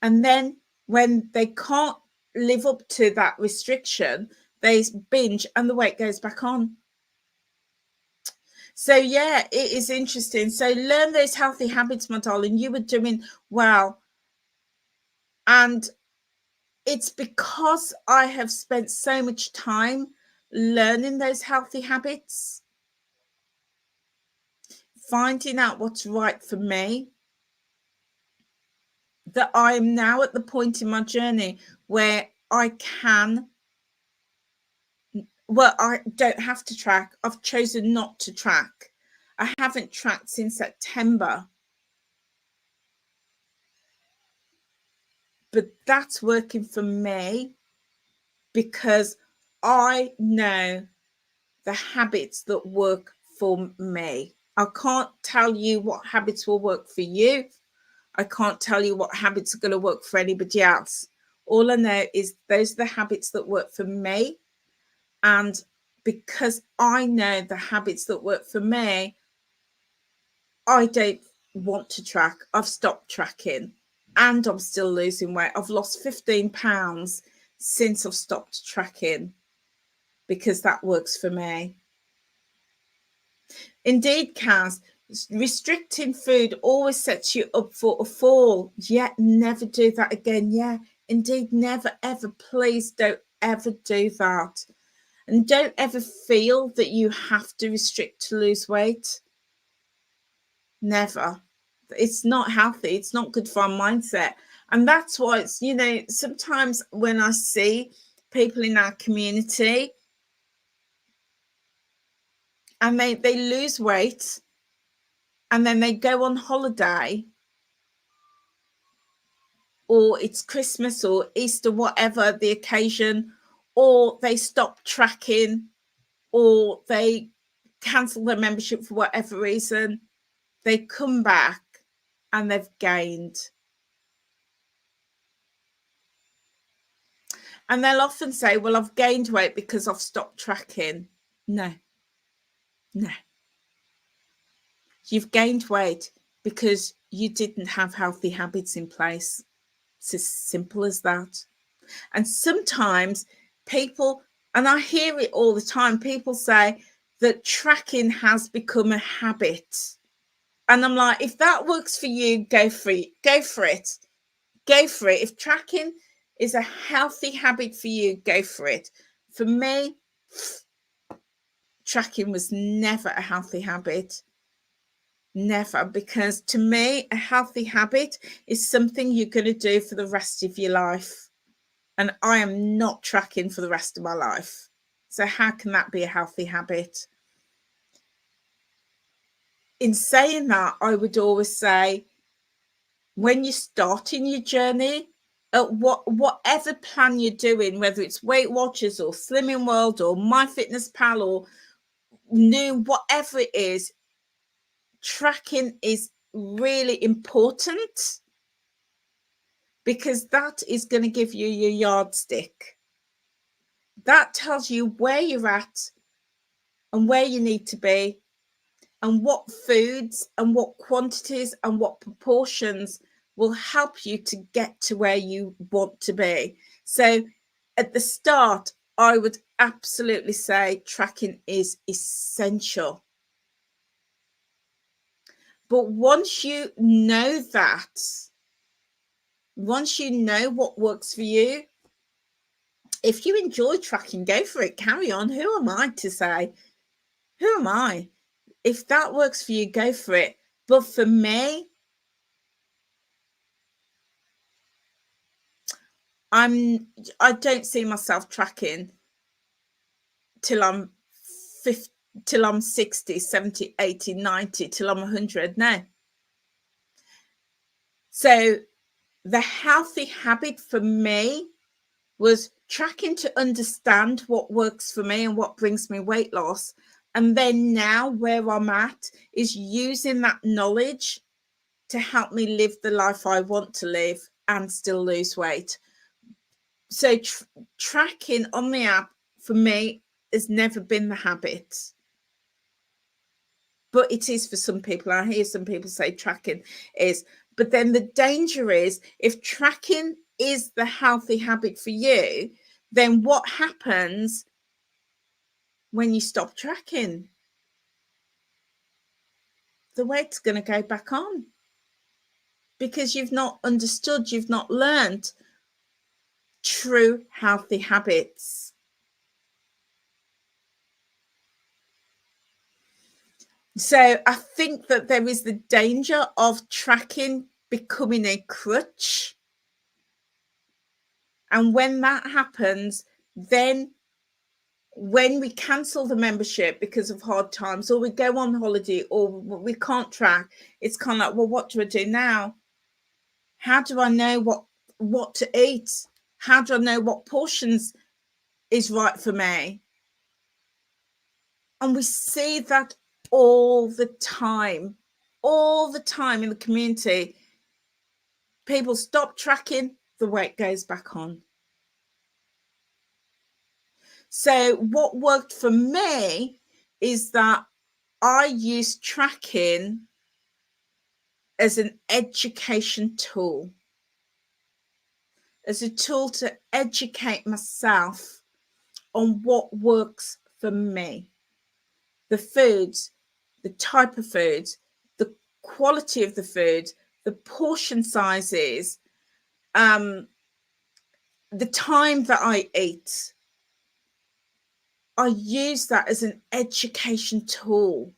And then when they can't live up to that restriction, they binge and the weight goes back on. So yeah, it is interesting. So learn those healthy habits, my darling. You were doing well. And it's because I have spent so much time learning those healthy habits, finding out what's right for me, that I am now at the point in my journey where I can, well, I don't have to track. I've chosen not to track. I haven't tracked since September. But that's working for me because I know the habits that work for me. I can't tell you what habits will work for you. I can't tell you what habits are going to work for anybody else. All I know is those are the habits that work for me. And because I know the habits that work for me, I don't want to track. I've stopped tracking and I'm still losing weight. I've lost 15 pounds since I've stopped tracking because that works for me. Indeed, Kaz, restricting food always sets you up for a fall. Yet never do that again. Yeah, indeed, never, ever. Please don't ever do that. And don't ever feel that you have to restrict to lose weight. Never. It's not healthy. It's not good for our mindset. And that's why it's, sometimes when I see people in our community and they lose weight and then they go on holiday, or it's Christmas or Easter, whatever the occasion, or they stop tracking, or they cancel their membership for whatever reason, they come back and they've gained. And they'll often say, well, I've gained weight because I've stopped tracking. No. You've gained weight because you didn't have healthy habits in place. It's as simple as that. And sometimes people, and I hear it all the time, people say that tracking has become a habit. And I'm like, if that works for you, go for it. Go for it. Go for it. If tracking is a healthy habit for you, go for it. For me, tracking was never a healthy habit. Never, because to me, a healthy habit is something you're going to do for the rest of your life. and I am not tracking for the rest of my life. So how can that be a healthy habit? In saying that, I would always say, when you're starting your journey, whatever plan you're doing, whether it's Weight Watchers or Slimming World or MyFitnessPal or new, whatever it is, tracking is really important, because that is going to give you your yardstick. That tells you where you're at and where you need to be, and what foods and what quantities and what proportions will help you to get to where you want to be. So at the start, I would absolutely say tracking is essential. But once you know that, once you know what works for you, if you enjoy tracking, go for it, carry on. Who am I to say? Who am I? If that works for you, go for it. But for me, I don't see myself tracking till I'm 50, till I'm 60, 70, 80, 90, till I'm 100. No. So the healthy habit for me was tracking to understand what works for me and what brings me weight loss. And then now where I'm at is using that knowledge to help me live the life I want to live and still lose weight. So tracking on the app for me has never been the habit, but it is for some people. I hear some people say tracking is, but then the danger is, if tracking is the healthy habit for you, then what happens when you stop tracking? The weight's going to go back on, because you've not understood, you've not learned true healthy habits. So I think that there is the danger of tracking becoming a crutch. And when that happens, then when we cancel the membership because of hard times, or we go on holiday, or we can't track, it's kind of like, well, what do I do now? How do I know what to eat? How do I know what portions is right for me? And we see that all the time in the community. People stop tracking, the weight goes back on. So what worked for me is that I used tracking as an education tool, as a tool to educate myself on what works for me. The foods, the type of foods, the quality of the food, the portion sizes, the time that I eat. I use that as an education tool.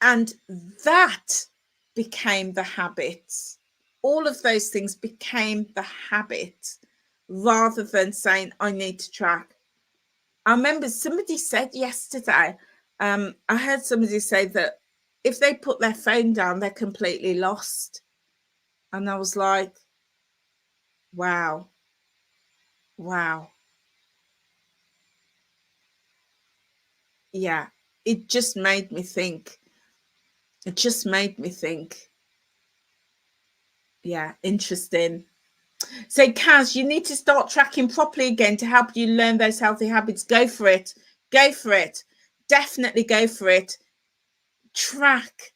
And that became the habit. All of those things became the habit, rather than saying, I need to track. I remember somebody said yesterday, I heard somebody say that if they put their phone down, they're completely lost. And I was like, wow. Yeah, it just made me think. Yeah, interesting. So, Kaz, you need to start tracking properly again to help you learn those healthy habits. Go for it. Go for it. Definitely go for it. Track.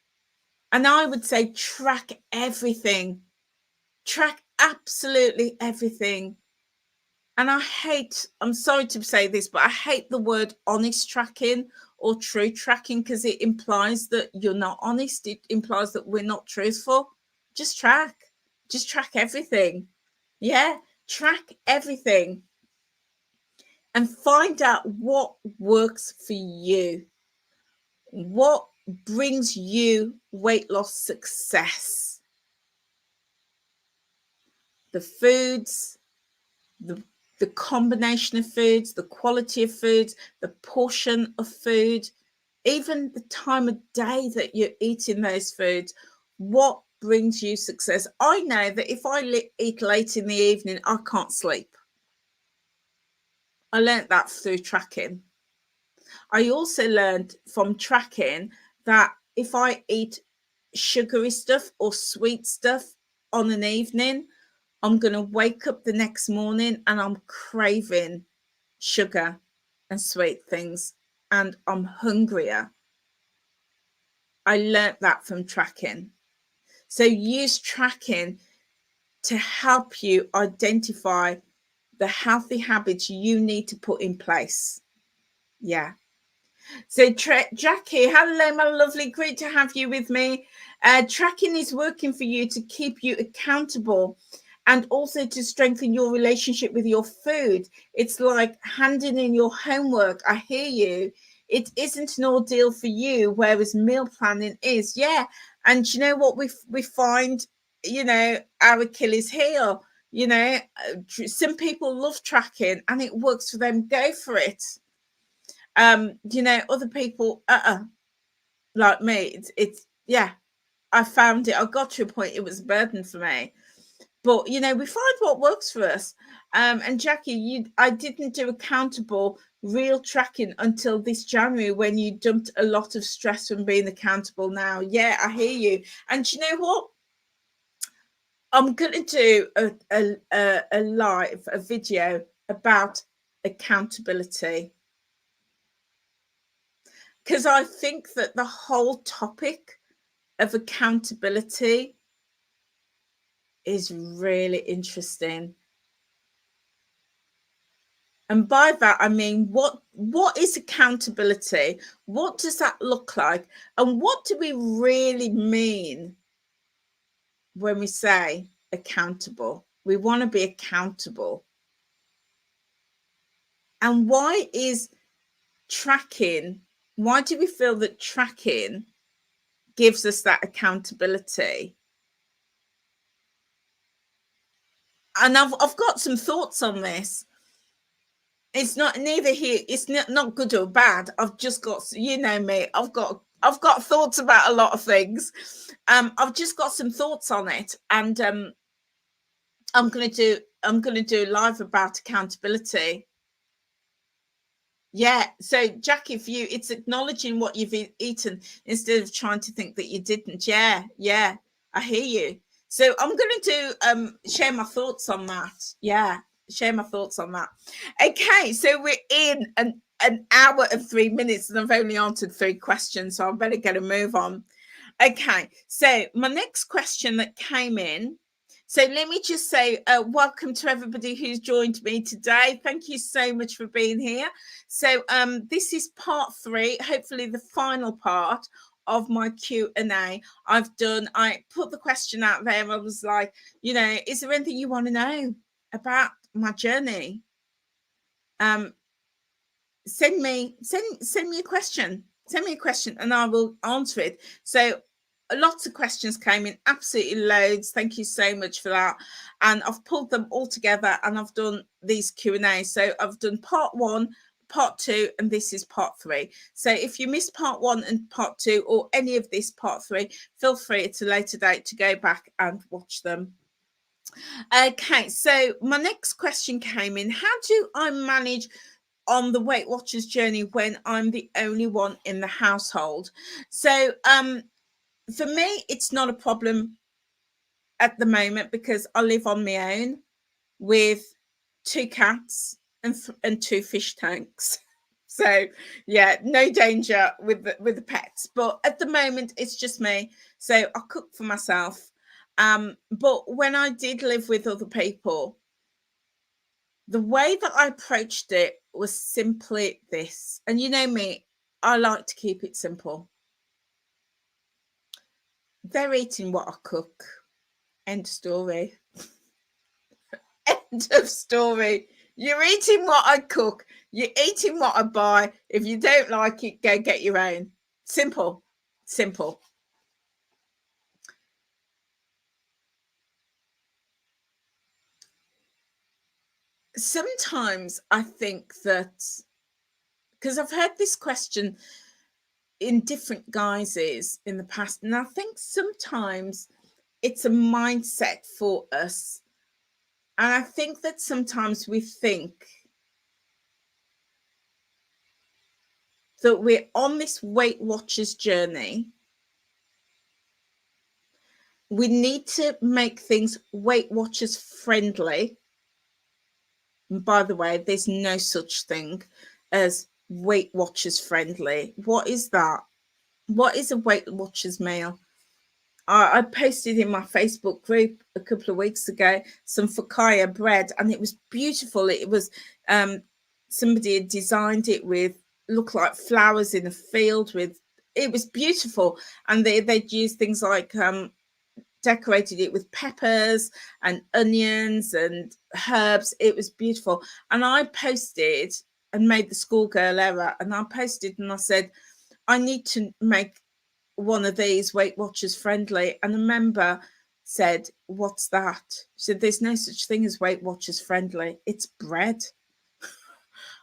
And I would say track everything. Track absolutely everything. And I'm sorry to say this, but I hate the word honest tracking or true tracking, because it implies that you're not honest. It implies that we're not truthful. Just track. Just track everything. Yeah, track everything and find out what works for you. What brings you weight loss success? the foods, the combination of foods, the quality of foods, the portion of food, even the time of day that you're eating those foods, what brings you success. I know that if I eat late in the evening, I can't sleep. I learned that through tracking. I also learned from tracking that if I eat sugary stuff or sweet stuff on an evening, I'm going to wake up the next morning and I'm craving sugar and sweet things and I'm hungrier. I learnt that from tracking. So use tracking to help you identify the healthy habits you need to put in place. Yeah. So Jackie, hello, my lovely. Great to have you with me. Tracking is working for you to keep you accountable and also to strengthen your relationship with your food. It's like handing in your homework. I hear you. It isn't an ordeal for you, whereas meal planning is. Yeah. And you know what we find, you know, our Achilles heel, you know, some people love tracking and it works for them. Go for it. You know, other people, like me, it's yeah, I found it. I got to a point it was a burden for me. But you know, we find what works for us. And Jackie, I didn't do accountable real tracking until this January when you dumped a lot of stress from being accountable now. Yeah, I hear you. And you know what? I'm going to do a live, a video about accountability. Because I think that the whole topic of accountability is really interesting. And by that, I mean, what is accountability? What does that look like? And what do we really mean when we say accountable? We want to be accountable. And why is tracking, why do we feel that tracking gives us that accountability? And I've got some thoughts on this. It's not neither here, it's not good or bad. I've just got, you know me, I've got thoughts about a lot of things. I've just got some thoughts on it, and I'm gonna do live about accountability. Yeah. So Jackie, for you, it's acknowledging what you've eaten instead of trying to think that you didn't. Yeah, yeah, I hear you. So I'm going to do share my thoughts on that. Yeah, share my thoughts on that. Okay, so we're in an hour and 3 minutes, and I've only answered 3 questions, so I better get a move on. Okay, so my next question that came in. So let me just say welcome to everybody who's joined me today. Thank you so much for being here. So this is part 3, hopefully the final part of my Q&A. I put the question out there. I was like, you know, is there anything you want to know about my journey? Send me a question. Send me a question and I will answer it. So lots of questions came in, absolutely loads. Thank you so much for that. And I've pulled them all together and I've done these Q&A. So I've done part 1, part 2, and this is part 3. So if you missed part 1 and part 2 or any of this part 3, feel free at a later date to go back and watch them. Okay, so my next question came in. How do I manage on the Weight Watchers journey when I'm the only one in the household? So for me, it's not a problem at the moment because I live on my own with 2 cats and 2 fish tanks. So yeah, no danger with the pets. But at the moment, it's just me. So I cook for myself. But when I did live with other people, the way that I approached it was simply this. And you know me, I like to keep it simple. They're eating what I cook. End story. End of story. You're eating what I cook. You're eating what I buy. If you don't like it, go get your own. Simple. Simple. sometimes I think that, because I've heard this question in different guises in the past, and I think sometimes it's a mindset for us. And I think that sometimes we think that we're on this Weight Watchers journey. We need to make things Weight Watchers friendly. And by the way, there's no such thing as Weight Watchers friendly. What is that? What is a Weight Watchers meal? I posted in my Facebook group a couple of weeks ago some focaccia bread, and it was beautiful. It was somebody had designed it with, looked like flowers in a field with, it was beautiful. And they'd used things like decorated it with peppers and onions and herbs. It was beautiful. And I posted and made the schoolgirl error, and I posted and I said, I need to make one of these Weight Watchers friendly. And a member said, what's that? She said, there's no such thing as Weight Watchers friendly. It's bread.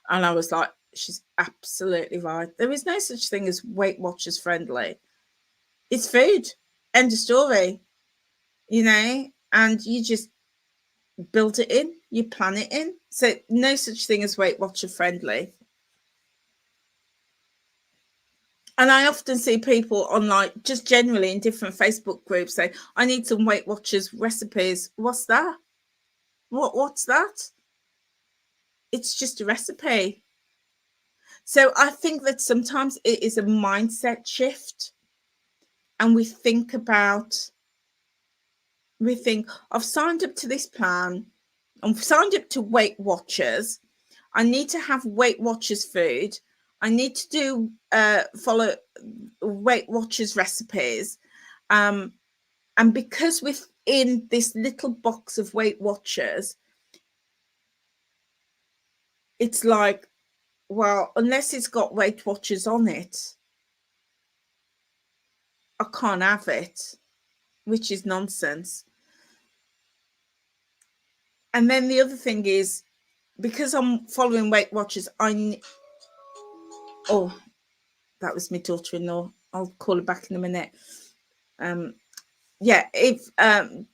And I was like, she's absolutely right. There is no such thing as Weight Watchers friendly. It's food. End of story. You know, and you just build it in, you plan it in. So no such thing as Weight Watcher friendly. And I often see people on, like, just generally in different Facebook groups say, I need some Weight Watchers recipes. What's that? What's that? It's just a recipe. So I think that sometimes it is a mindset shift. And we think, I've signed up to this plan. I've signed up to Weight Watchers. I need to have Weight Watchers food. I need to do follow Weight Watchers recipes. And because within this little box of Weight Watchers, it's like, well, unless it's got Weight Watchers on it, I can't have it, which is nonsense. And then the other thing is, because I'm following Weight Watchers, oh, that was my daughter-in-law. I'll call her back in a minute. Yeah,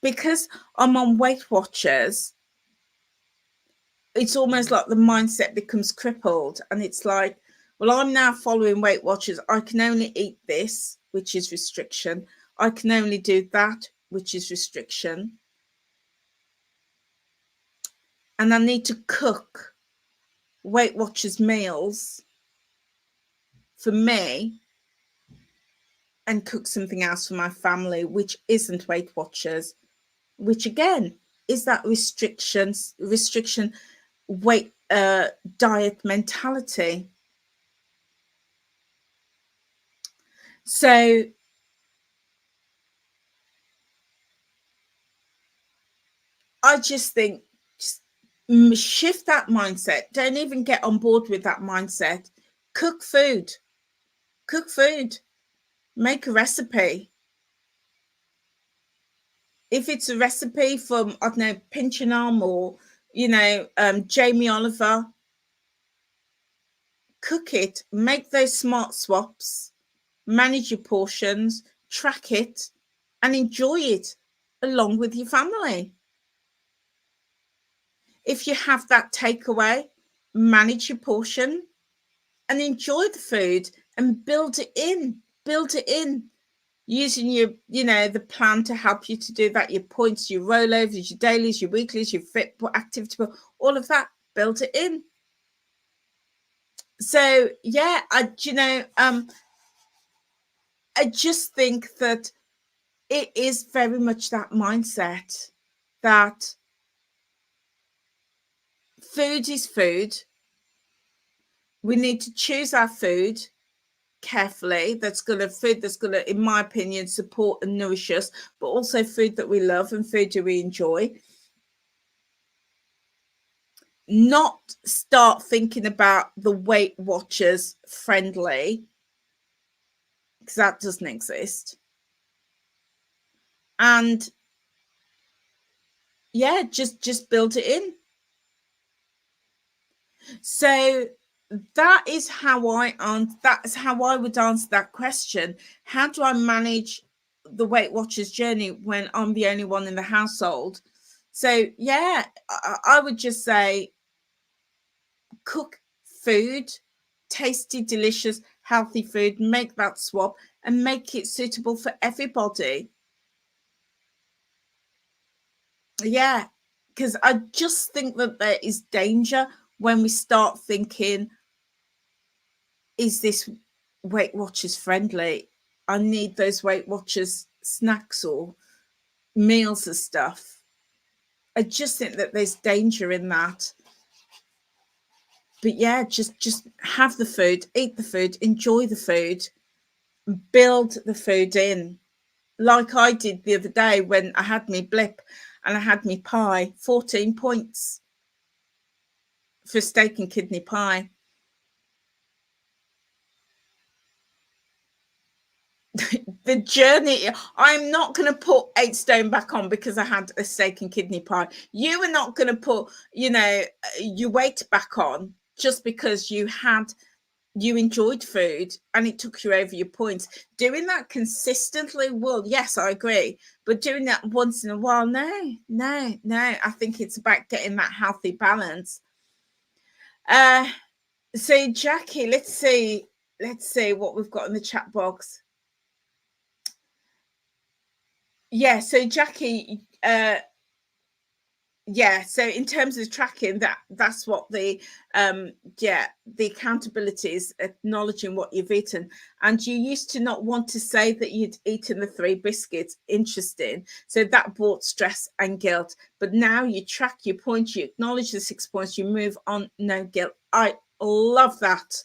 because I'm on Weight Watchers, it's almost like the mindset becomes crippled, and it's like, well, I'm now following Weight Watchers. I can only eat this, which is restriction. I can only do that, which is restriction. And I need to cook Weight Watchers meals for me and cook something else for my family, which isn't Weight Watchers, which again is that restriction weight diet mentality. So I just think, just shift that mindset. Don't even get on board with that mindset. Cook food. Make a recipe. If it's a recipe from, I don't know, Pinchinam or, Jamie Oliver, cook it. Make those smart swaps. Manage your portions. Track it and enjoy it along with your family. If you have that takeaway, manage your portion and enjoy the food and build it in using your, the plan to help you to do that, your points, your rollovers, your dailies, your weeklies, your fit activity, all of that, build it in. So yeah, I just think that it is very much that mindset that food is food. We need to choose our food carefully. That's going to, in my opinion, support and nourish us, but also food that we love and food that we enjoy. Not start thinking about the Weight Watchers friendly, because that doesn't exist. And yeah, just build it in. So that's how I would answer that question. How do I manage the Weight Watchers journey when I'm the only one in the household? So yeah, I would just say cook food, tasty, delicious, healthy food, make that swap and make it suitable for everybody. Yeah, because I just think that there is danger when we start thinking, is this Weight Watchers friendly? I need those Weight Watchers snacks or meals and stuff. I just think that there's danger in that. But yeah, just have the food, eat the food, enjoy the food, build the food in. Like I did the other day when I had me blip and I had me pie, 14 points for steak and kidney pie. The journey, I'm not going to put 8 stone back on because I had a steak and kidney pie. You are not going to put, your weight back on just because you enjoyed food and it took you over your points. Doing that consistently, well, yes, I agree, but doing that once in a while, no. I think it's about getting that healthy balance. So Jackie, let's see what we've got in the chat box. Yeah, so Jackie, yeah, so in terms of tracking, that's what the accountability is, acknowledging what you've eaten. And you used to not want to say that you'd eaten the 3 biscuits. Interesting. So that brought stress and guilt, but now you track your points, you acknowledge the 6 points, you move on, no guilt. I love that.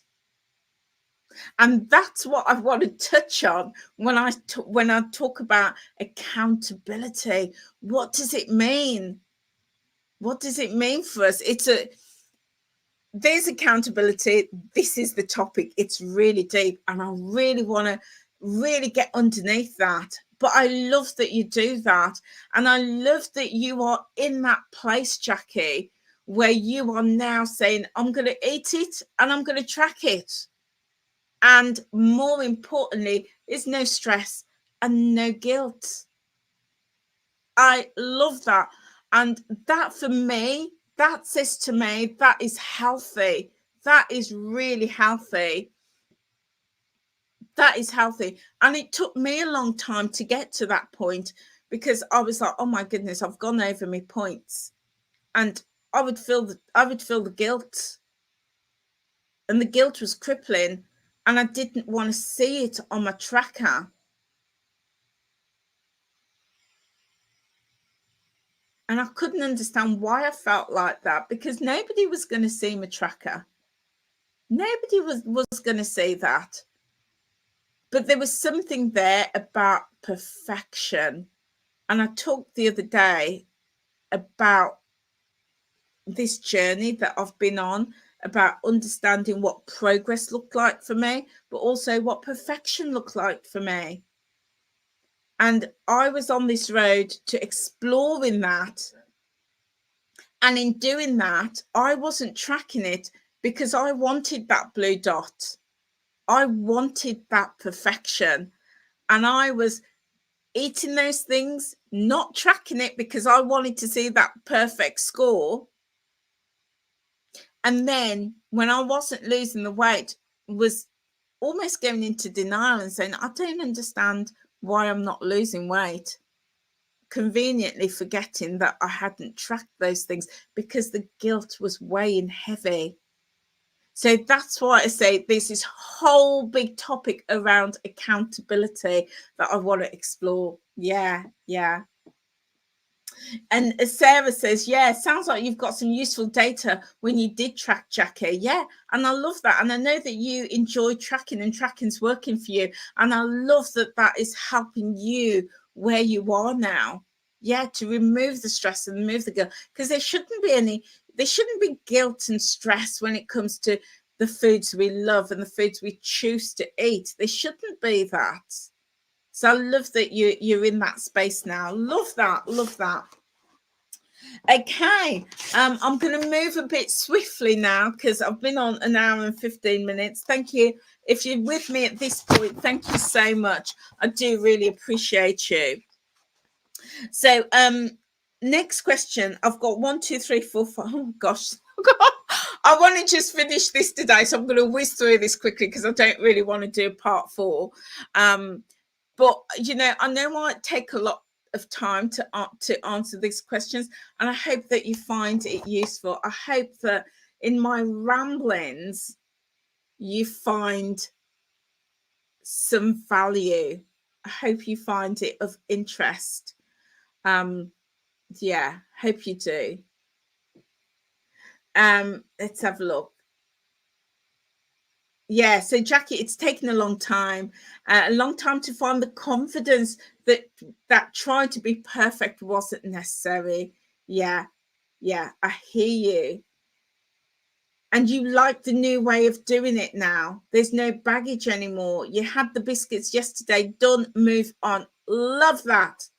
And that's what I want to touch on when I talk about accountability. What does it mean? What does it mean for us? There's accountability. This is the topic. It's really deep, and I really want to really get underneath that. But I love that you do that, and I love that you are in that place, Jackie, where you are now saying, I'm going to eat it and I'm going to track it. And more importantly, there's no stress and no guilt. I love that. And that for me, that says to me, that is healthy. That is really healthy. That is healthy. And it took me a long time to get to that point because I was like, oh my goodness, I've gone over my points. And I would feel the guilt. And the guilt was crippling. And I didn't want to see it on my tracker. And I couldn't understand why I felt like that because nobody was going to see my tracker. Nobody was going to see that. But there was something there about perfection. And I talked the other day about this journey that I've been on, about understanding what progress looked like for me, but also what perfection looked like for me. And I was on this road to exploring that. And in doing that, I wasn't tracking it because I wanted that blue dot. I wanted that perfection. And I was eating those things, not tracking it because I wanted to see that perfect score. And then when I wasn't losing the weight, was almost going into denial and saying, I don't understand why I'm not losing weight. Conveniently forgetting that I hadn't tracked those things because the guilt was weighing heavy. So that's why I say there's this whole big topic around accountability that I want to explore. Yeah. And Sarah says, yeah, sounds like you've got some useful data when you did track, Jackie. Yeah, and I love that. And I know that you enjoy tracking and tracking's working for you. And I love that that is helping you where you are now. Yeah, to remove the stress and remove the guilt, because there shouldn't be guilt and stress when it comes to the foods we love and the foods we choose to eat. There shouldn't be that. So I love that you're in that space now. Love that. Okay, I'm going to move a bit swiftly now because I've been on an hour and 15 minutes. Thank you. If you're with me at this point, thank you so much. I do really appreciate you. So, next question. I've got 1, 2, 3, 4, 5. Oh gosh, I want to just finish this today, so I'm going to whiz through this quickly because I don't really want to do part 4. But you know, I know I take a lot of time to answer these questions, and I hope that you find it useful. I hope that in my ramblings you find some value. I hope you find it of interest. Yeah, hope you do. Let's have a look. Yeah, so Jackie, it's taken a long time to find the confidence that trying to be perfect wasn't necessary. Yeah, I hear you. And you like the new way of doing it now. There's no baggage anymore. You had the biscuits yesterday, done, move on. Love that,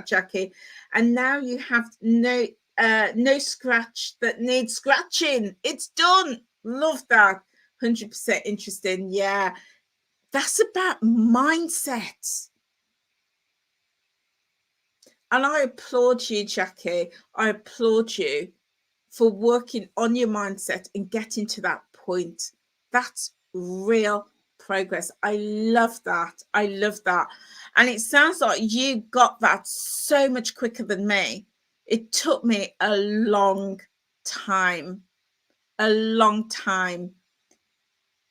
Jackie. And now you have no scratch that needs scratching. It's done. Love that. 100% interesting. Yeah, that's about mindset. And I applaud you, Jackie. I applaud you for working on your mindset and getting to that point. That's real progress. I love that. I love that. And it sounds like you got that so much quicker than me. It took me a long time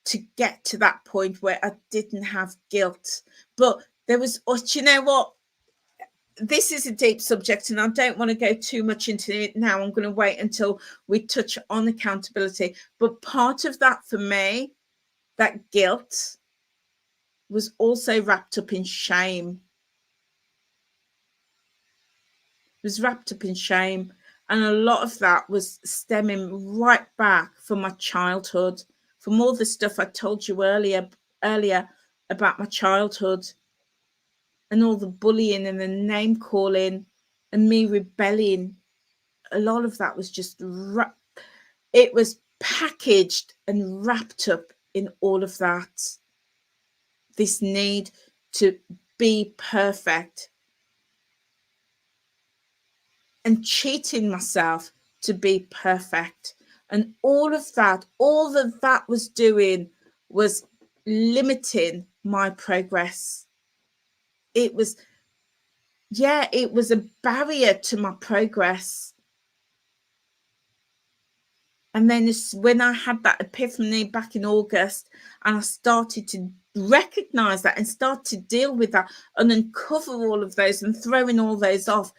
to get to that point where I didn't have guilt. But there was, you know what? This is a deep subject and I don't want to go too much into it now. I'm going to wait until we touch on accountability. But part of that for me, that guilt was also wrapped up in shame. It was wrapped up in shame. And a lot of that was stemming right back from my childhood, from all the stuff I told you earlier about my childhood. And all the bullying and the name calling and me rebelling, a lot of that was just, it was packaged and wrapped up in all of that. This need to be perfect and cheating myself to be perfect. And all that was doing was limiting my progress. It was a barrier to my progress. And then when I had that epiphany back in August and I started to recognize that and start to deal with that and uncover all of those and throwing all those off,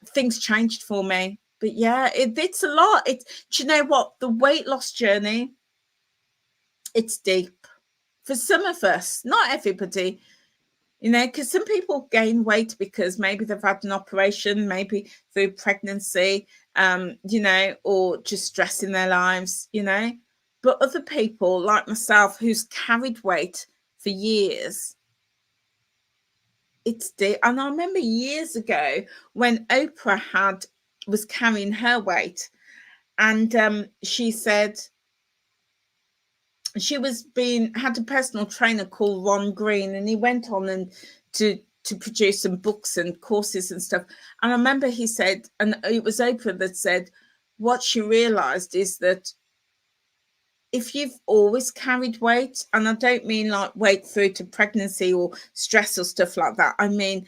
things changed for me. But yeah, it's a lot. Do you know what? The weight loss journey, it's deep. For some of us, not everybody, you know, because some people gain weight because maybe they've had an operation, maybe through pregnancy, you know, or just stress in their lives, you know. But other people like myself who's carried weight for years, it's deep. And I remember years ago when Oprah was carrying her weight, and she said she had a personal trainer called Ron Green, and he went on and to produce some books and courses and stuff. And I remember he said, and it was Oprah that said, what she realized is that if you've always carried weight, and I don't mean like weight through to pregnancy or stress or stuff like that, I mean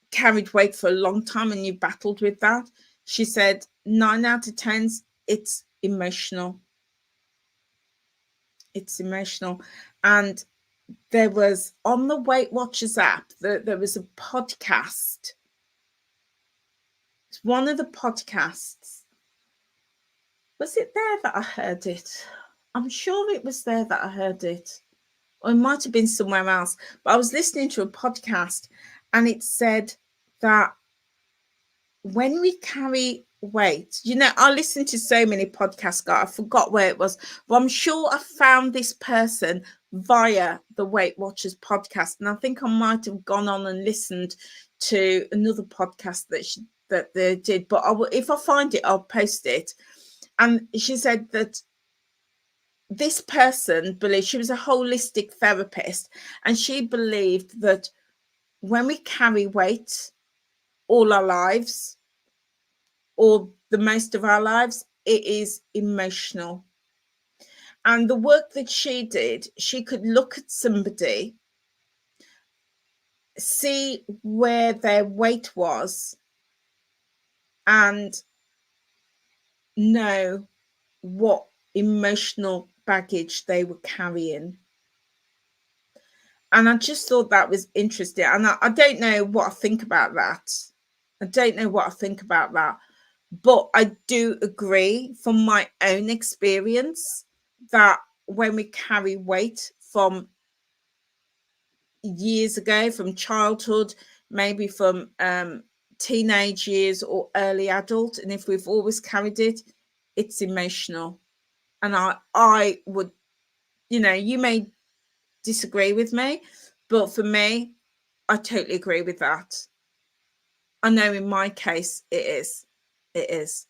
carried weight for a long time and you battled with that, she said 9 out of 10, it's emotional. It's emotional. And there was on the Weight Watchers app, there was a podcast. It's one of the podcasts. Was it there that I heard it? I'm sure it was there that I heard it. Or it might have been somewhere else. But I was listening to a podcast and it said that when we carry weight, you know, I listened to so many podcasts, guys, I forgot where it was, but I'm sure I found this person via the Weight Watchers podcast. And I think I might have gone on and listened to another podcast that that they did, but if I find it, I'll post it. And she said that this person believed, she was a holistic therapist, and she believed that when we carry weight all our lives, or the most of our lives, it is emotional. And the work that she did, she could look at somebody, see where their weight was, and know what emotional baggage they were carrying. And I just thought that was interesting. And I don't know what I think about that. I don't know what I think about that. But I do agree from my own experience that when we carry weight from years ago, from childhood, maybe from teenage years or early adult, and if we've always carried it, it's emotional. And I would, you may disagree with me, but for me, I totally agree with that. I know in my case it is. It is.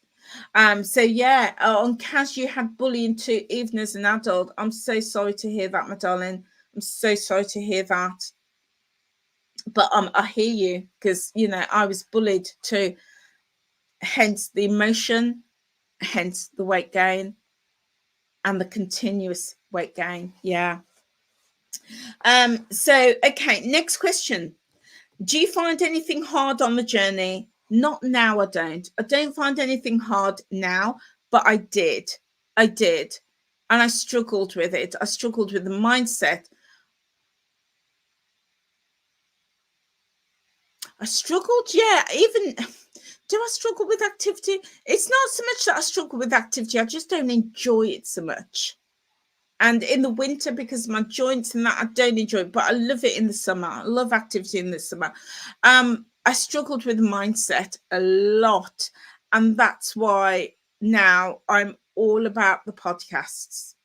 So yeah, on Kaz, you had bullying too, even as an adult. I'm so sorry to hear that, my darling. I'm so sorry to hear that. But I hear you, because I was bullied too. Hence the emotion, hence the weight gain, and the continuous weight gain. Yeah. So okay, next question. Do you find anything hard on the journey? Not now, I don't. I don't find anything hard now, but I did. And I struggled with it. I struggled with the mindset. I struggled, yeah. Even, do I struggle with activity? It's not so much that I struggle with activity. I just don't enjoy it so much. And in the winter, because of my joints and that, I don't enjoy it, but I love it in the summer. I love activity in the summer. I struggled with mindset a lot. And that's why now I'm all about the podcasts.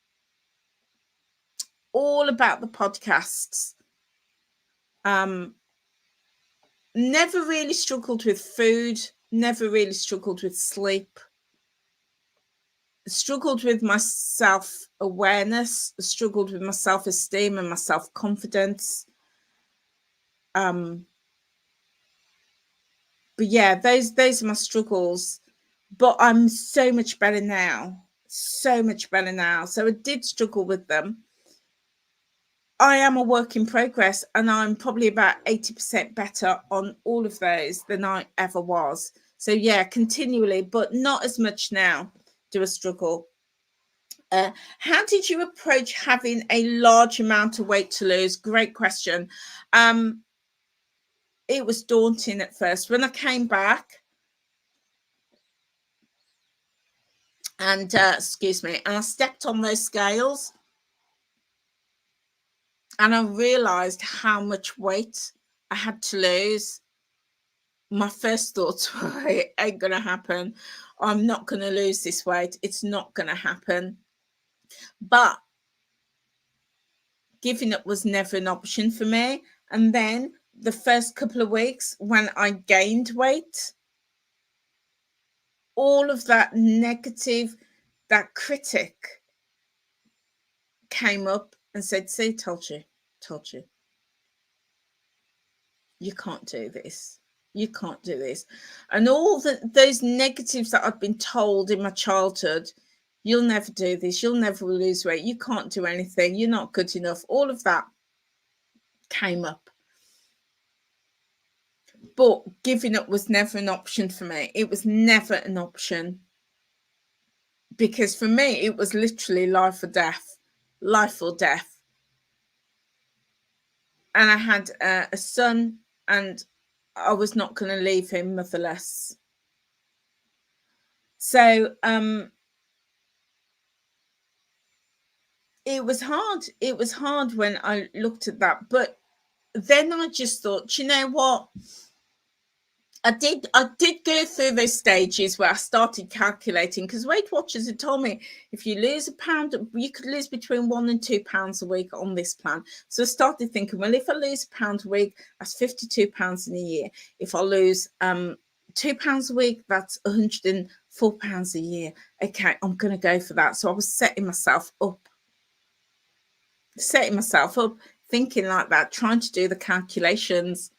All about the podcasts. Never really struggled with food. Never really struggled with sleep. Struggled with my self-awareness. Struggled with my self-esteem and my self-confidence. But yeah, those are my struggles. But I'm so much better now. So much better now. So I did struggle with them. I am a work in progress, and I'm probably about 80% better on all of those than I ever was. So yeah, continually, but not as much now do I struggle. How did you approach having a large amount of weight to lose? Great question. It was daunting at first. When I came back, and excuse me, and I stepped on those scales, and I realized how much weight I had to lose. My first thoughts were, it ain't gonna happen. I'm not gonna lose this weight. It's not gonna happen. But giving up was never an option for me. And then the first couple of weeks when I gained weight, all of that negative, that critic came up and said, see, told you, you can't do this. You can't do this. And all those negatives that I've been told in my childhood, you'll never do this. You'll never lose weight. You can't do anything. You're not good enough. All of that came up. But giving up was never an option for me. It was never an option. Because for me, it was literally life or death. Life or death. And I had a son, and I was not going to leave him motherless. So it was hard. It was hard when I looked at that. But then I just thought, you know what? I did go through those stages where I started calculating, because Weight Watchers had told me if you lose a pound, you could lose between 1 and 2 pounds a week on this plan. So I started thinking, well, if I lose a pound a week, that's 52 pounds in a year. If I lose £2 a week, that's £104 a year. Okay, I'm going to go for that. So I was setting myself up, thinking like that, trying to do the calculations.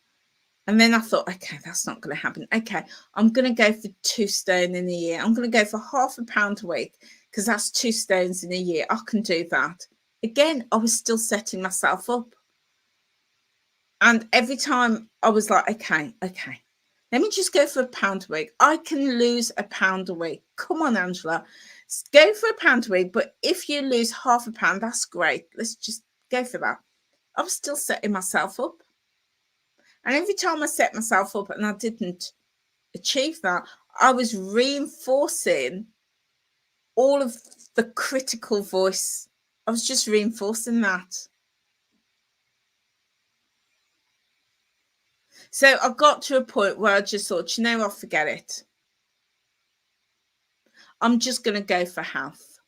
And then I thought, okay, that's not going to happen. Okay, I'm going to go for 2 stone in a year. I'm going to go for £0.5 a week because that's 2 stones in a year. I can do that. Again, I was still setting myself up. And every time I was like, okay, let me just go for £1 a week. I can lose £1 a week. Come on, Angela, go for £1 a week. But if you lose £0.5, that's great. Let's just go for that. I was still setting myself up. And every time I set myself up and I didn't achieve that, I was reinforcing all of the critical voice. I was just reinforcing that. So I got to a point where I just thought, you know what, forget it. I'm just going to go for health.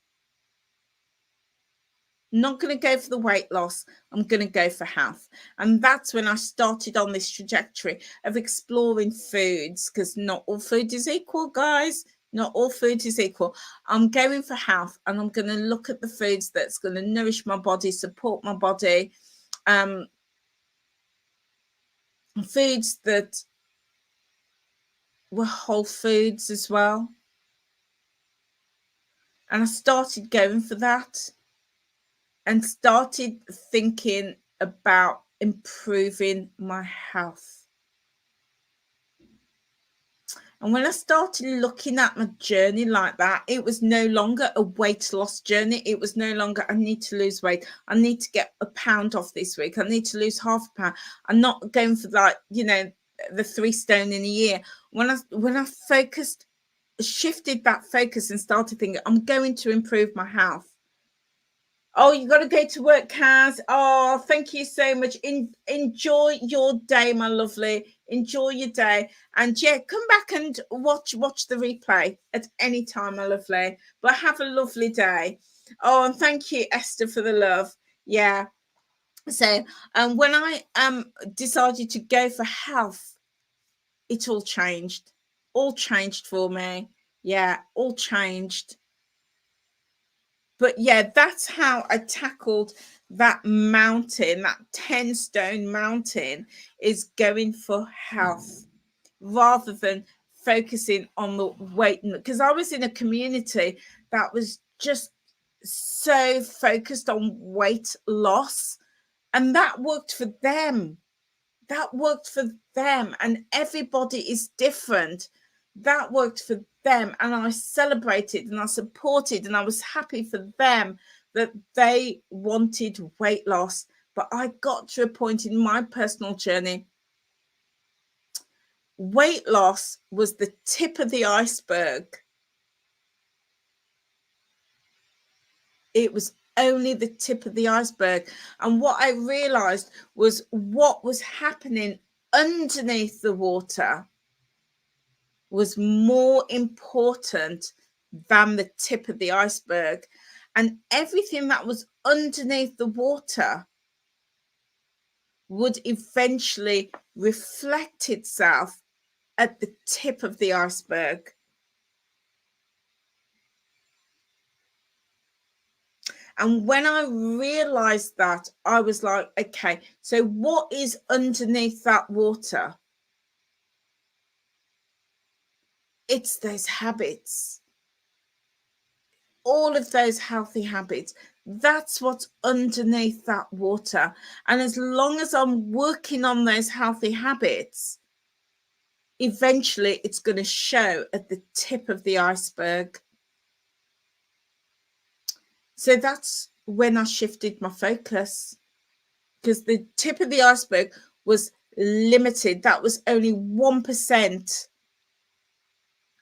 Not going to go for the weight loss. I'm going to go for health. And that's when I started on this trajectory of exploring foods, because not all food is equal, guys. Not all food is equal. I'm going for health, and I'm going to look at the foods that's going to nourish my body, support my body. Foods that were whole foods as well. And I started going for that and started thinking about improving my health. And when I started looking at my journey like that, it was no longer a weight loss journey. It was no longer, I need to lose weight. I need to get £1 off this week. I need to lose £0.5. I'm not going for like, you know, the 3 stone in a year. When I shifted that focus and started thinking, I'm going to improve my health. Oh, you got to go to work, Kaz. Oh, thank you so much. Enjoy your day, my lovely. Enjoy your day. And yeah, come back and watch the replay at any time, my lovely. But have a lovely day. Oh, and thank you, Esther, for the love. Yeah. So when I decided to go for health, it all changed. All changed for me. Yeah, all changed. But yeah, that's how I tackled that mountain, that 10 stone mountain, is going for health rather than focusing on the weight. Because I was in a community that was just so focused on weight loss, and that worked for them. That worked for them, and everybody is different. That worked for them, and I celebrated and I supported and I was happy for them that they wanted weight loss. But I got to a point in my personal journey, weight loss was the tip of the iceberg. It was only the tip of the iceberg. And what I realized was what was happening underneath the water was more important than the tip of the iceberg. And everything that was underneath the water would eventually reflect itself at the tip of the iceberg. And when I realized that, I was like, okay, so what is underneath that water? It's those habits. All of those healthy habits. That's what's underneath that water. And as long as I'm working on those healthy habits, eventually it's going to show at the tip of the iceberg. So that's when I shifted my focus, because the tip of the iceberg was limited. That was only 1%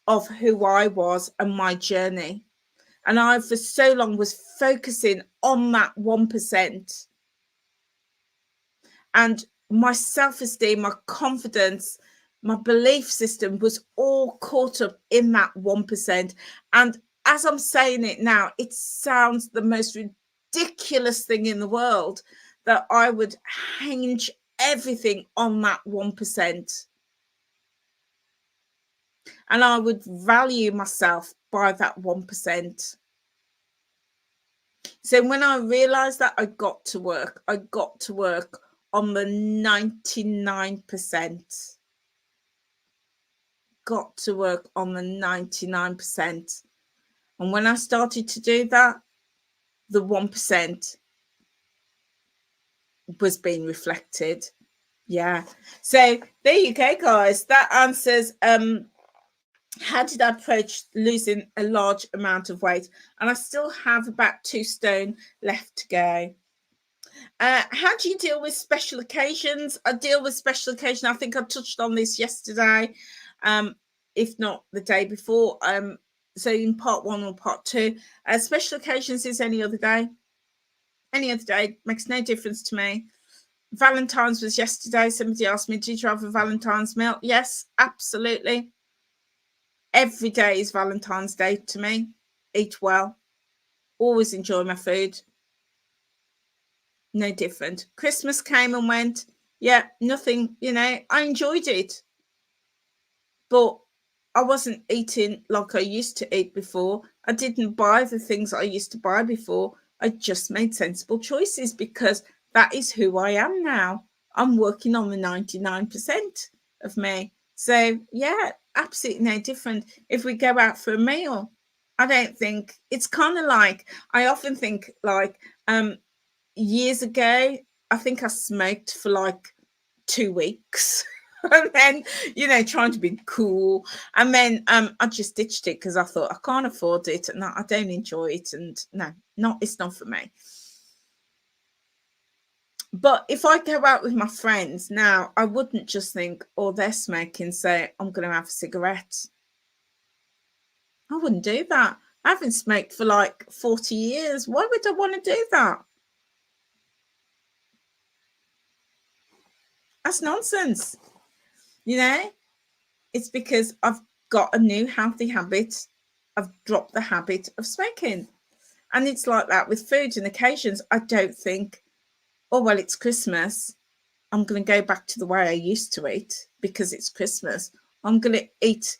of who I was and my journey. And I, for so long, was focusing on that 1%. And my self-esteem, my confidence, my belief system was all caught up in that 1%. And as I'm saying it now, it sounds the most ridiculous thing in the world that I would hinge everything on that 1%. And I would value myself by that 1%. So when I realized that, I got to work on the 99%. Got to work on the 99%. And when I started to do that, the 1% was being reflected. Yeah. So there you go, guys. That answers how did I approach losing a large amount of weight? And I still have about 2 stone left to go. How do you deal with special occasions? I deal with special occasion. I think I touched on this yesterday, if not the day before. So in part 1 or part 2, special occasions is any other day. Any other day makes no difference to me. Valentine's was yesterday. Somebody asked me, did you have a Valentine's meal? Yes, absolutely. Every day is Valentine's Day to me. Eat well. Always enjoy my food. No different. Christmas came and went. Yeah, nothing, I enjoyed it. But I wasn't eating like I used to eat before. I didn't buy the things I used to buy before. I just made sensible choices because that is who I am now. I'm working on the 99% of me. So, yeah, absolutely no different. If we go out for a meal, I don't think it's kind of like, I often think like, years ago, I think I smoked for like 2 weeks. And then, trying to be cool. And then I just ditched it because I thought I can't afford it and I don't enjoy it. And no, it's not for me. But if I go out with my friends now, I wouldn't just think, oh, they're smoking, so I'm going to have a cigarette. I wouldn't do that. I haven't smoked for like 40 years. Why would I want to do that? That's nonsense. It's because I've got a new healthy habit. I've dropped the habit of smoking. And it's like that with foods and occasions. I don't think, oh, well, it's Christmas. I'm going to go back to the way I used to eat because it's Christmas. I'm going to eat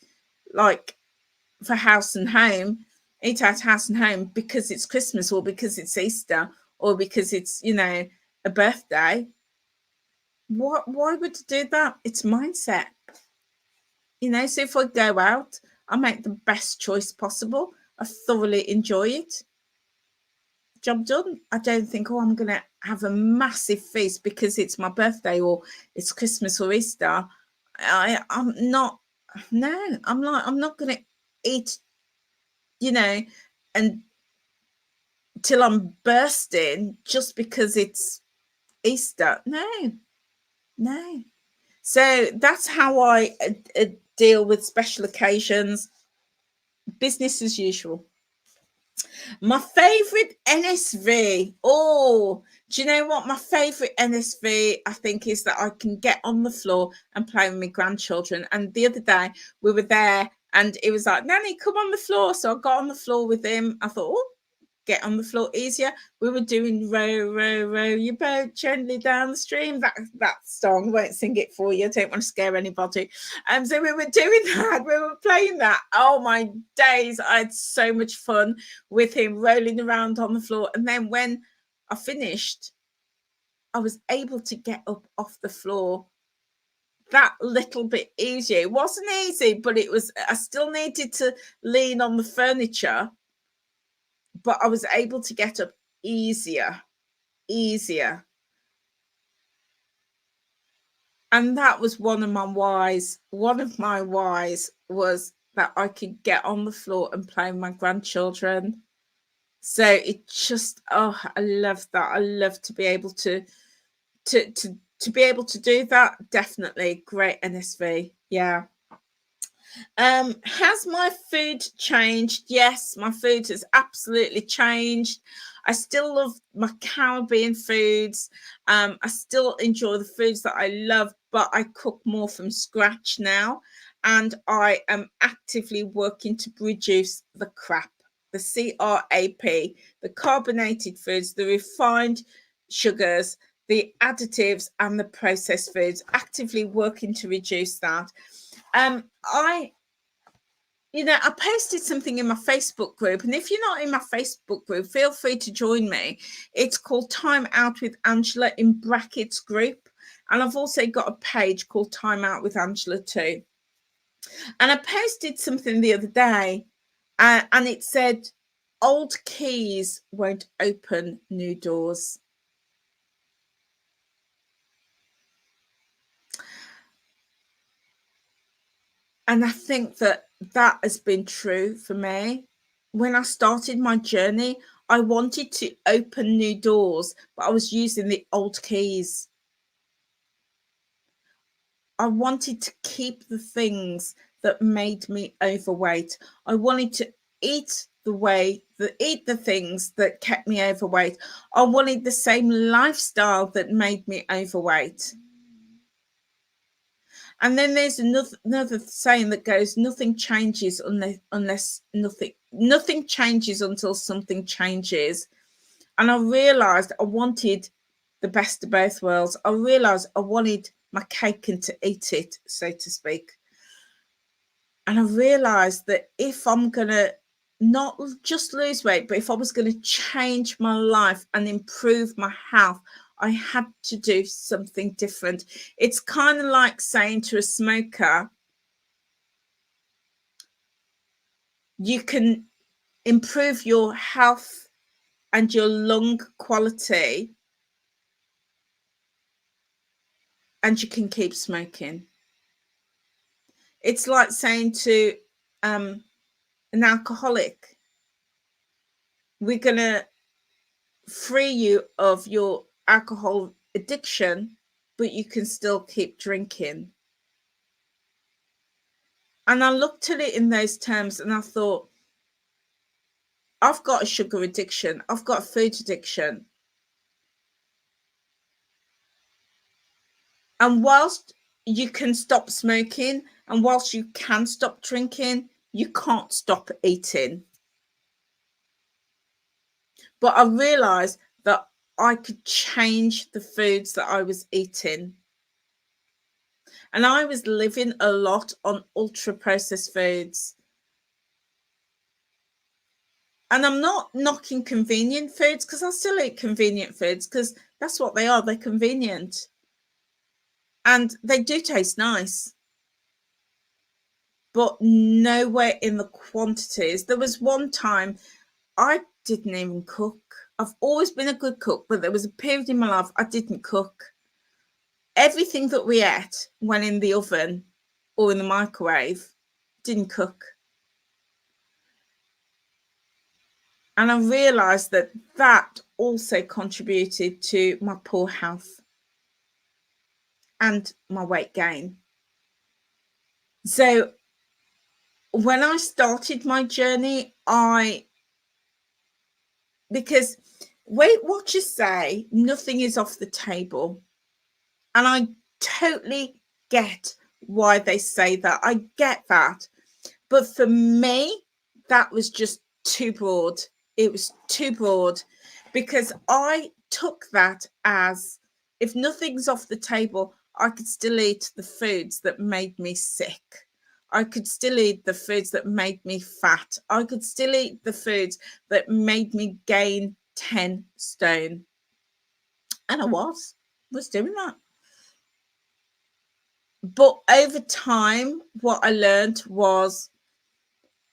like for house and home, eat out house and home because it's Christmas or because it's Easter or because it's, a birthday. Why would you do that? It's mindset. So if I go out, I make the best choice possible. I thoroughly enjoy it. Job done. I don't think, oh, I'm going to have a massive feast because it's my birthday or it's Christmas or Easter. I'm not. No, I'm not going to eat, and till I'm bursting just because it's Easter. No. So that's how I deal with special occasions. Business as usual. My favorite NSV. Oh, do you know what? My favorite NSV, I think, is that I can get on the floor and play with my grandchildren. And the other day we were there and it was like, Nanny, come on the floor. So I got on the floor with him. I thought, oh, get on the floor easier. We were doing row, row, row your boat gently down the stream. That song, won't sing it for you. I don't want to scare anybody. So we were doing that. We were playing that. Oh my days. I had so much fun with him rolling around on the floor. And then when I finished, I was able to get up off the floor that little bit easier. It wasn't easy, but I still needed to lean on the furniture, but I was able to get up easier. And that was one of my whys. One of my whys was that I could get on the floor and play with my grandchildren. So it just, oh, I love that. I love to be able to be able to do that. Definitely great NSV. Yeah. Has my food changed? Yes, my food has absolutely changed. I still love my Caribbean foods. I still enjoy the foods that I love, but I cook more from scratch now. And I am actively working to reduce the crap, the CRAP, the carbonated foods, the refined sugars, the additives, and the processed foods, actively working to reduce that. I you know, I posted something in my Facebook group, and if you're not in my Facebook group, feel free to join me. It's called Time Out with Angela in brackets group. And I've also got a page called Time Out with Angela too. And I posted something the other day, and it said, old keys won't open new doors. And I think that that has been true for me. When I started my journey, I wanted to open new doors, but I was using the old keys. I wanted to keep the things that made me overweight. I wanted to eat the things that kept me overweight. I wanted the same lifestyle that made me overweight. And then there's another saying that goes, nothing changes unless nothing changes until something changes. And I realized I wanted the best of both worlds. I realized I wanted my cake and to eat it, so to speak. And I realized that if I'm going to not just lose weight, but if I was going to change my life and improve my health, I had to do something different. It's kind of like saying to a smoker, you can improve your health and your lung quality, and you can keep smoking. It's like saying to an alcoholic, we're going to free you of your alcohol addiction, but you can still keep drinking. And I looked at it in those terms and I thought, I've got a sugar addiction. I've got a food addiction. And whilst you can stop smoking and whilst you can stop drinking, you can't stop eating. But I realized that I could change the foods that I was eating. And I was living a lot on ultra processed foods. And I'm not knocking convenient foods, because I still eat convenient foods because that's what they are. They're convenient. And they do taste nice, but nowhere in the quantities. There was one time I didn't even cook. I've always been a good cook, but there was a period in my life I didn't cook. Everything that we ate went in the oven or in the microwave. Didn't cook. And I realized that that also contributed to my poor health and my weight gain. So when I started my journey, because Weight Watchers say nothing is off the table. And I totally get why they say that. I get that. But for me, that was just too broad. It was too broad, because I took that as, if nothing's off the table, I could still eat the foods that made me sick. I could still eat the foods that made me fat. I could still eat the foods that made me gain 10 stone. And I was doing that. But over time, what I learned was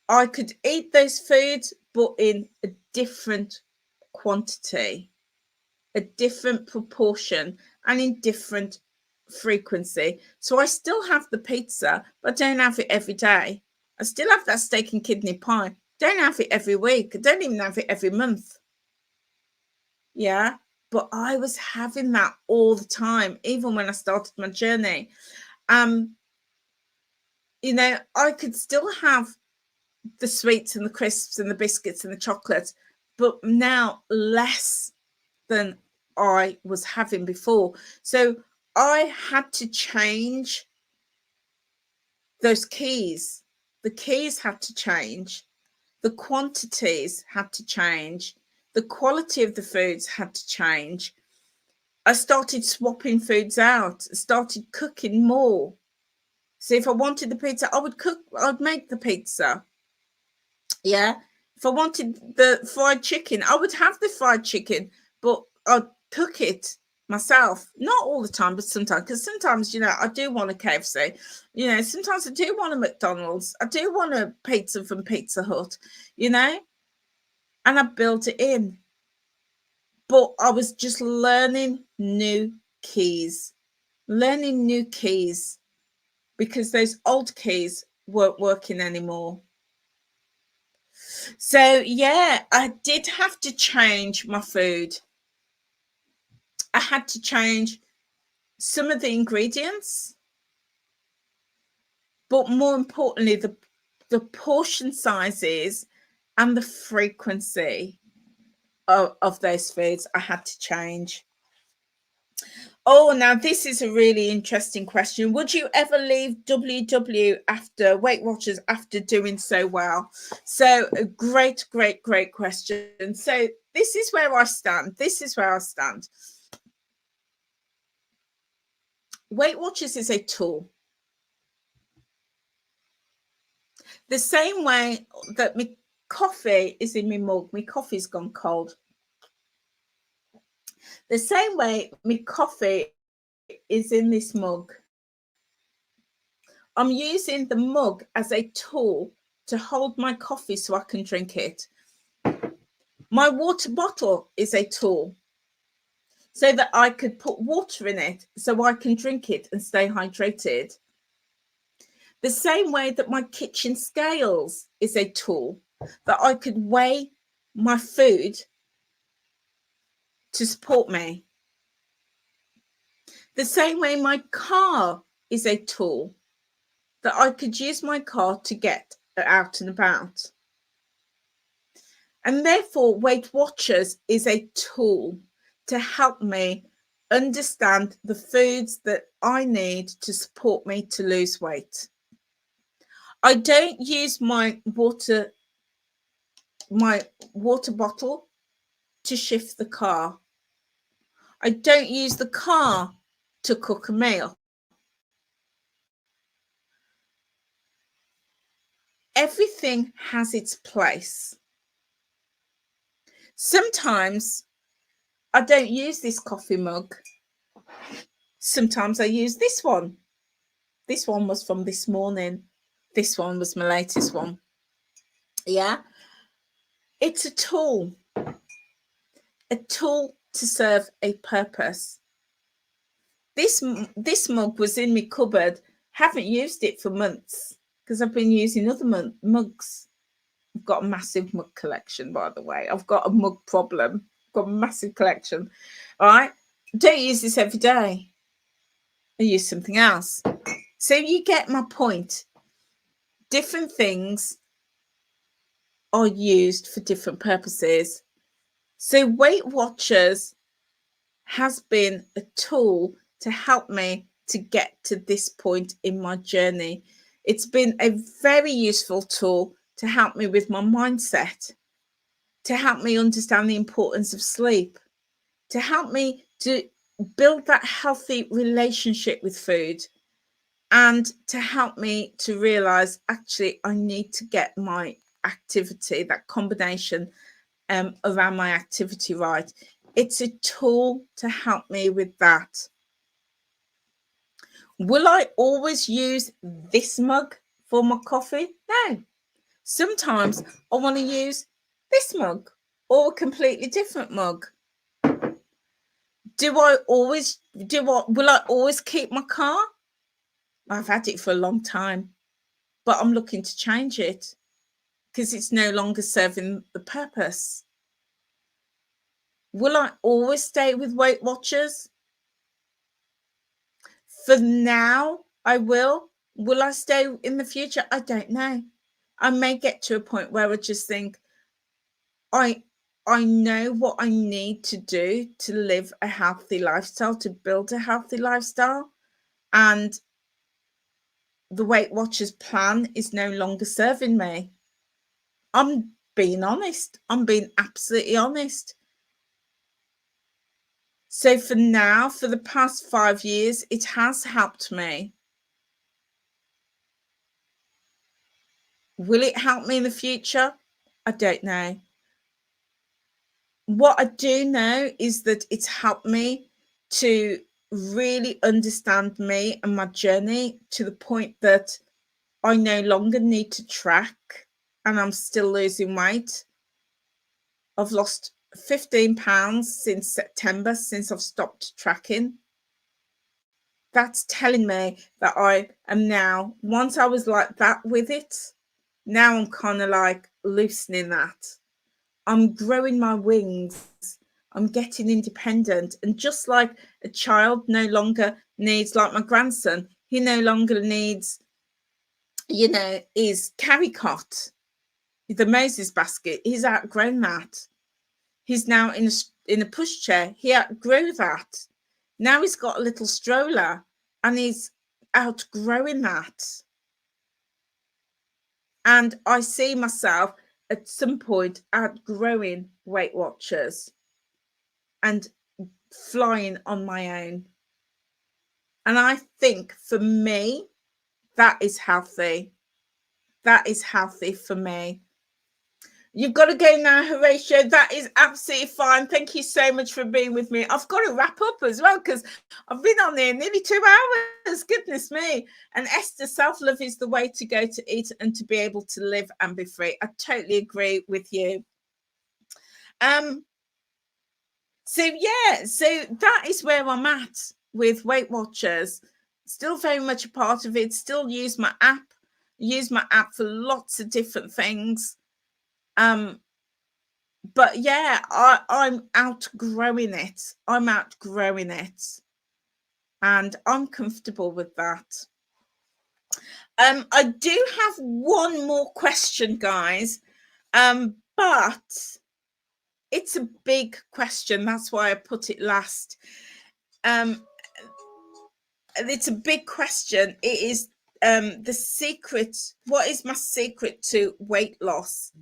I could eat those foods, but in a different quantity, a different proportion, and in different frequency. So I still have the pizza, but I don't have it every day. I still have that steak and kidney pie. Don't have it every week. I don't even have it every month. Yeah. But I was having that all the time, even when I started my journey. You know, I could still have the sweets and the crisps and the biscuits and the chocolates, but now less than I was having before. So I had to change those keys. The keys had to change. The quantities had to change. The quality of the foods had to change. I started swapping foods out. I started cooking more. So if I wanted the pizza, I'd make the pizza. Yeah. If I wanted the fried chicken, I would have the fried chicken, but I'd cook it myself. Not all the time, but sometimes. Because sometimes, I do want a KFC. Sometimes I do want a McDonald's. I do want a pizza from Pizza Hut, and I built it in. But I was just learning new keys, because those old keys weren't working anymore. So, yeah, I did have to change my food. I had to change some of the ingredients, but more importantly, the portion sizes and the frequency of those foods I had to change. Oh, now this is a really interesting question. Would you ever leave WW after Weight Watchers after doing so well? So a great question. So this is where I stand. Weight Watchers is a tool. The same way that my coffee is in my mug, my coffee's gone cold. The same way my coffee is in this mug. I'm using the mug as a tool to hold my coffee so I can drink it. My water bottle is a tool so that I could put water in it so I can drink it and stay hydrated. The same way that my kitchen scales is a tool that I could weigh my food to support me. The same way my car is a tool that I could use my car to get out and about. And therefore, Weight Watchers is a tool to help me understand the foods that I need to support me to lose weight. I don't use my water bottle to shift the car. I don't use the car to cook a meal. Everything has its place. Sometimes I don't use this coffee mug. Sometimes I use this one. This one was from this morning. This one was my latest one. Yeah. It's a tool to serve a purpose. This mug was in my cupboard. Haven't used it for months because I've been using other mugs. I've got a massive mug collection, by the way. I've got a mug problem. I've got a massive collection. All right. Don't use this every day. I use something else. So you get my point. Different things are used for different purposes. So Weight Watchers has been a tool to help me to get to this point in my journey. It's been a very useful tool to help me with my mindset, to help me understand the importance of sleep, to help me to build that healthy relationship with food, and to help me to realize actually I need to get my activity, that combination around my activity right. It's a tool to help me with that. Will I always use this mug for my coffee? No. Sometimes I want to use this mug or a completely different mug. Will I always keep my car? I've had it for a long time, but I'm looking to change it because it's no longer serving the purpose. Will I always stay with Weight Watchers? For now, I will. Will I stay in the future? I don't know. I may get to a point where I just think, I know what I need to do to live a healthy lifestyle, to build a healthy lifestyle. And the Weight Watchers plan is no longer serving me. I'm being honest. I'm being absolutely honest. So for now, for the past 5 years, it has helped me. Will it help me in the future? I don't know. What I do know is that it's helped me to really understand me and my journey to the point that I no longer need to track, and I'm still losing weight. I've lost 15 pounds since September, since I've stopped tracking. That's telling me that I am now, once I was like that with it, now I'm kind of like loosening that. I'm growing my wings. I'm getting independent. And just like a child no longer needs, like my grandson, he no longer needs, his carry cot, the Moses basket. He's outgrown that. He's now in a pushchair. He outgrew that. Now he's got a little stroller and he's outgrowing that. And I see myself at some point outgrowing Weight Watchers and flying on my own. And I think for me, that is healthy. That is healthy for me. You've got to go now, Horatio. That is absolutely fine. Thank you so much for being with me. I've got to wrap up as well because I've been on there nearly 2 hours. Goodness me. And Esther, self-love is the way to go to eat and to be able to live and be free. I totally agree with you. So that is where I'm at with Weight Watchers. Still very much a part of it. Still use my app for lots of different things. But yeah, I'm outgrowing it. And I'm comfortable with that. I do have one more question, guys. But it's a big question. That's why I put it last. It's a big question. It is the secret. What is my secret to weight loss?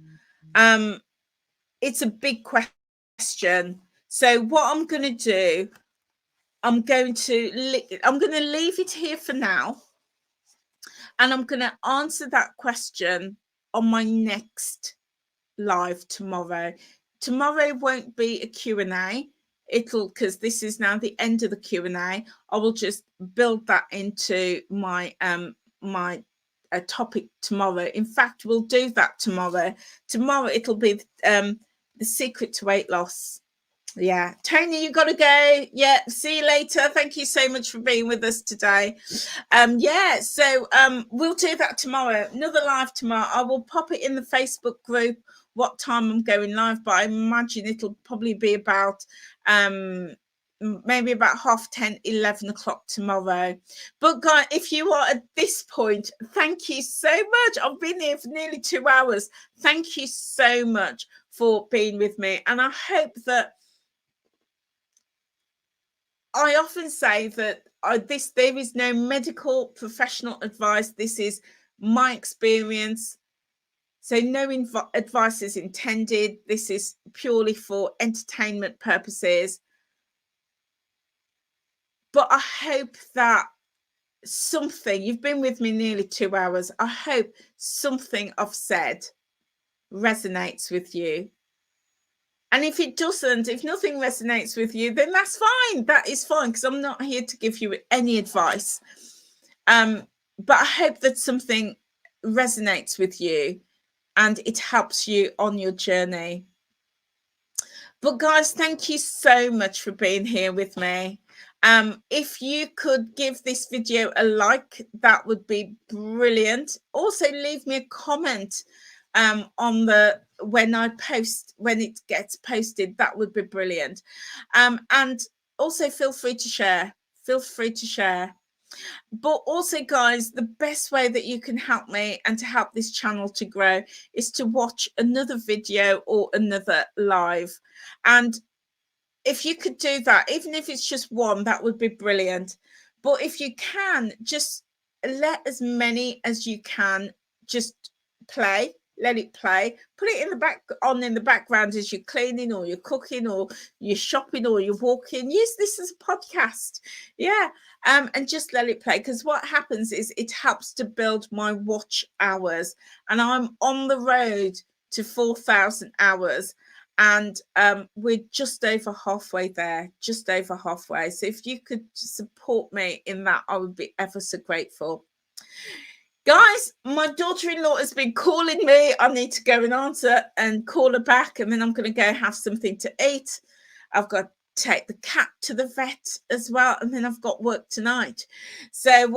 It's a big question. So what I'm going to do, I'm going to leave it here for now. And I'm going to answer that question on my next live tomorrow. Tomorrow won't be a Q&A. Because this is now the end of the Q&A. I will just build that into my my topic tomorrow. In fact, we'll do that tomorrow. Tomorrow it'll be the secret to weight loss. Yeah, Tony, you got to go. Yeah, see you later. Thank you so much for being with us today. We'll do that tomorrow. Another live tomorrow. I will pop it in the Facebook group what time I'm going live, but I imagine it'll probably be about maybe about 10:30, 11 o'clock tomorrow. But guys, if you are at this point, thank you so much. I've been here for nearly 2 hours. Thank you so much for being with me, and I hope that I often say that there is no medical professional advice. This is my experience. So no advice is intended. This is purely for entertainment purposes. But I hope that you've been with me nearly 2 hours. I hope something I've said resonates with you. And if it doesn't, if nothing resonates with you, then that's fine. That is fine, because I'm not here to give you any advice. But I hope that something resonates with you and it helps you on your journey. But guys, thank you so much for being here with me. If you could give this video a like, that would be brilliant. Also, leave me a comment on when it gets posted. That would be brilliant. And also feel free to share. But also, guys, the best way that you can help me and to help this channel to grow is to watch another video or another live. And if you could do that, even if it's just one, that would be brilliant. But if you can, just let as many as you can just play. Let it play. Put it in the background as you're cleaning or you're cooking or you're shopping or you're walking. Use this as a podcast. Yeah. And just let it play, because what happens is it helps to build my watch hours. And I'm on the road to 4,000 hours. And we're just over halfway there, just over halfway. So if you could support me in that, I would be ever so grateful. Guys, my daughter-in-law has been calling me. I need to go and answer and call her back, and then I'm going to go have something to eat. I've got to take the cat to the vet as well, and then I've got work tonight. So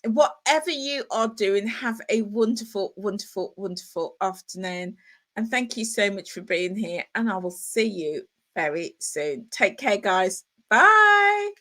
whatever you are doing, have a wonderful, wonderful, wonderful afternoon. And thank you so much for being here, and I will see you very soon. Take care, guys. Bye.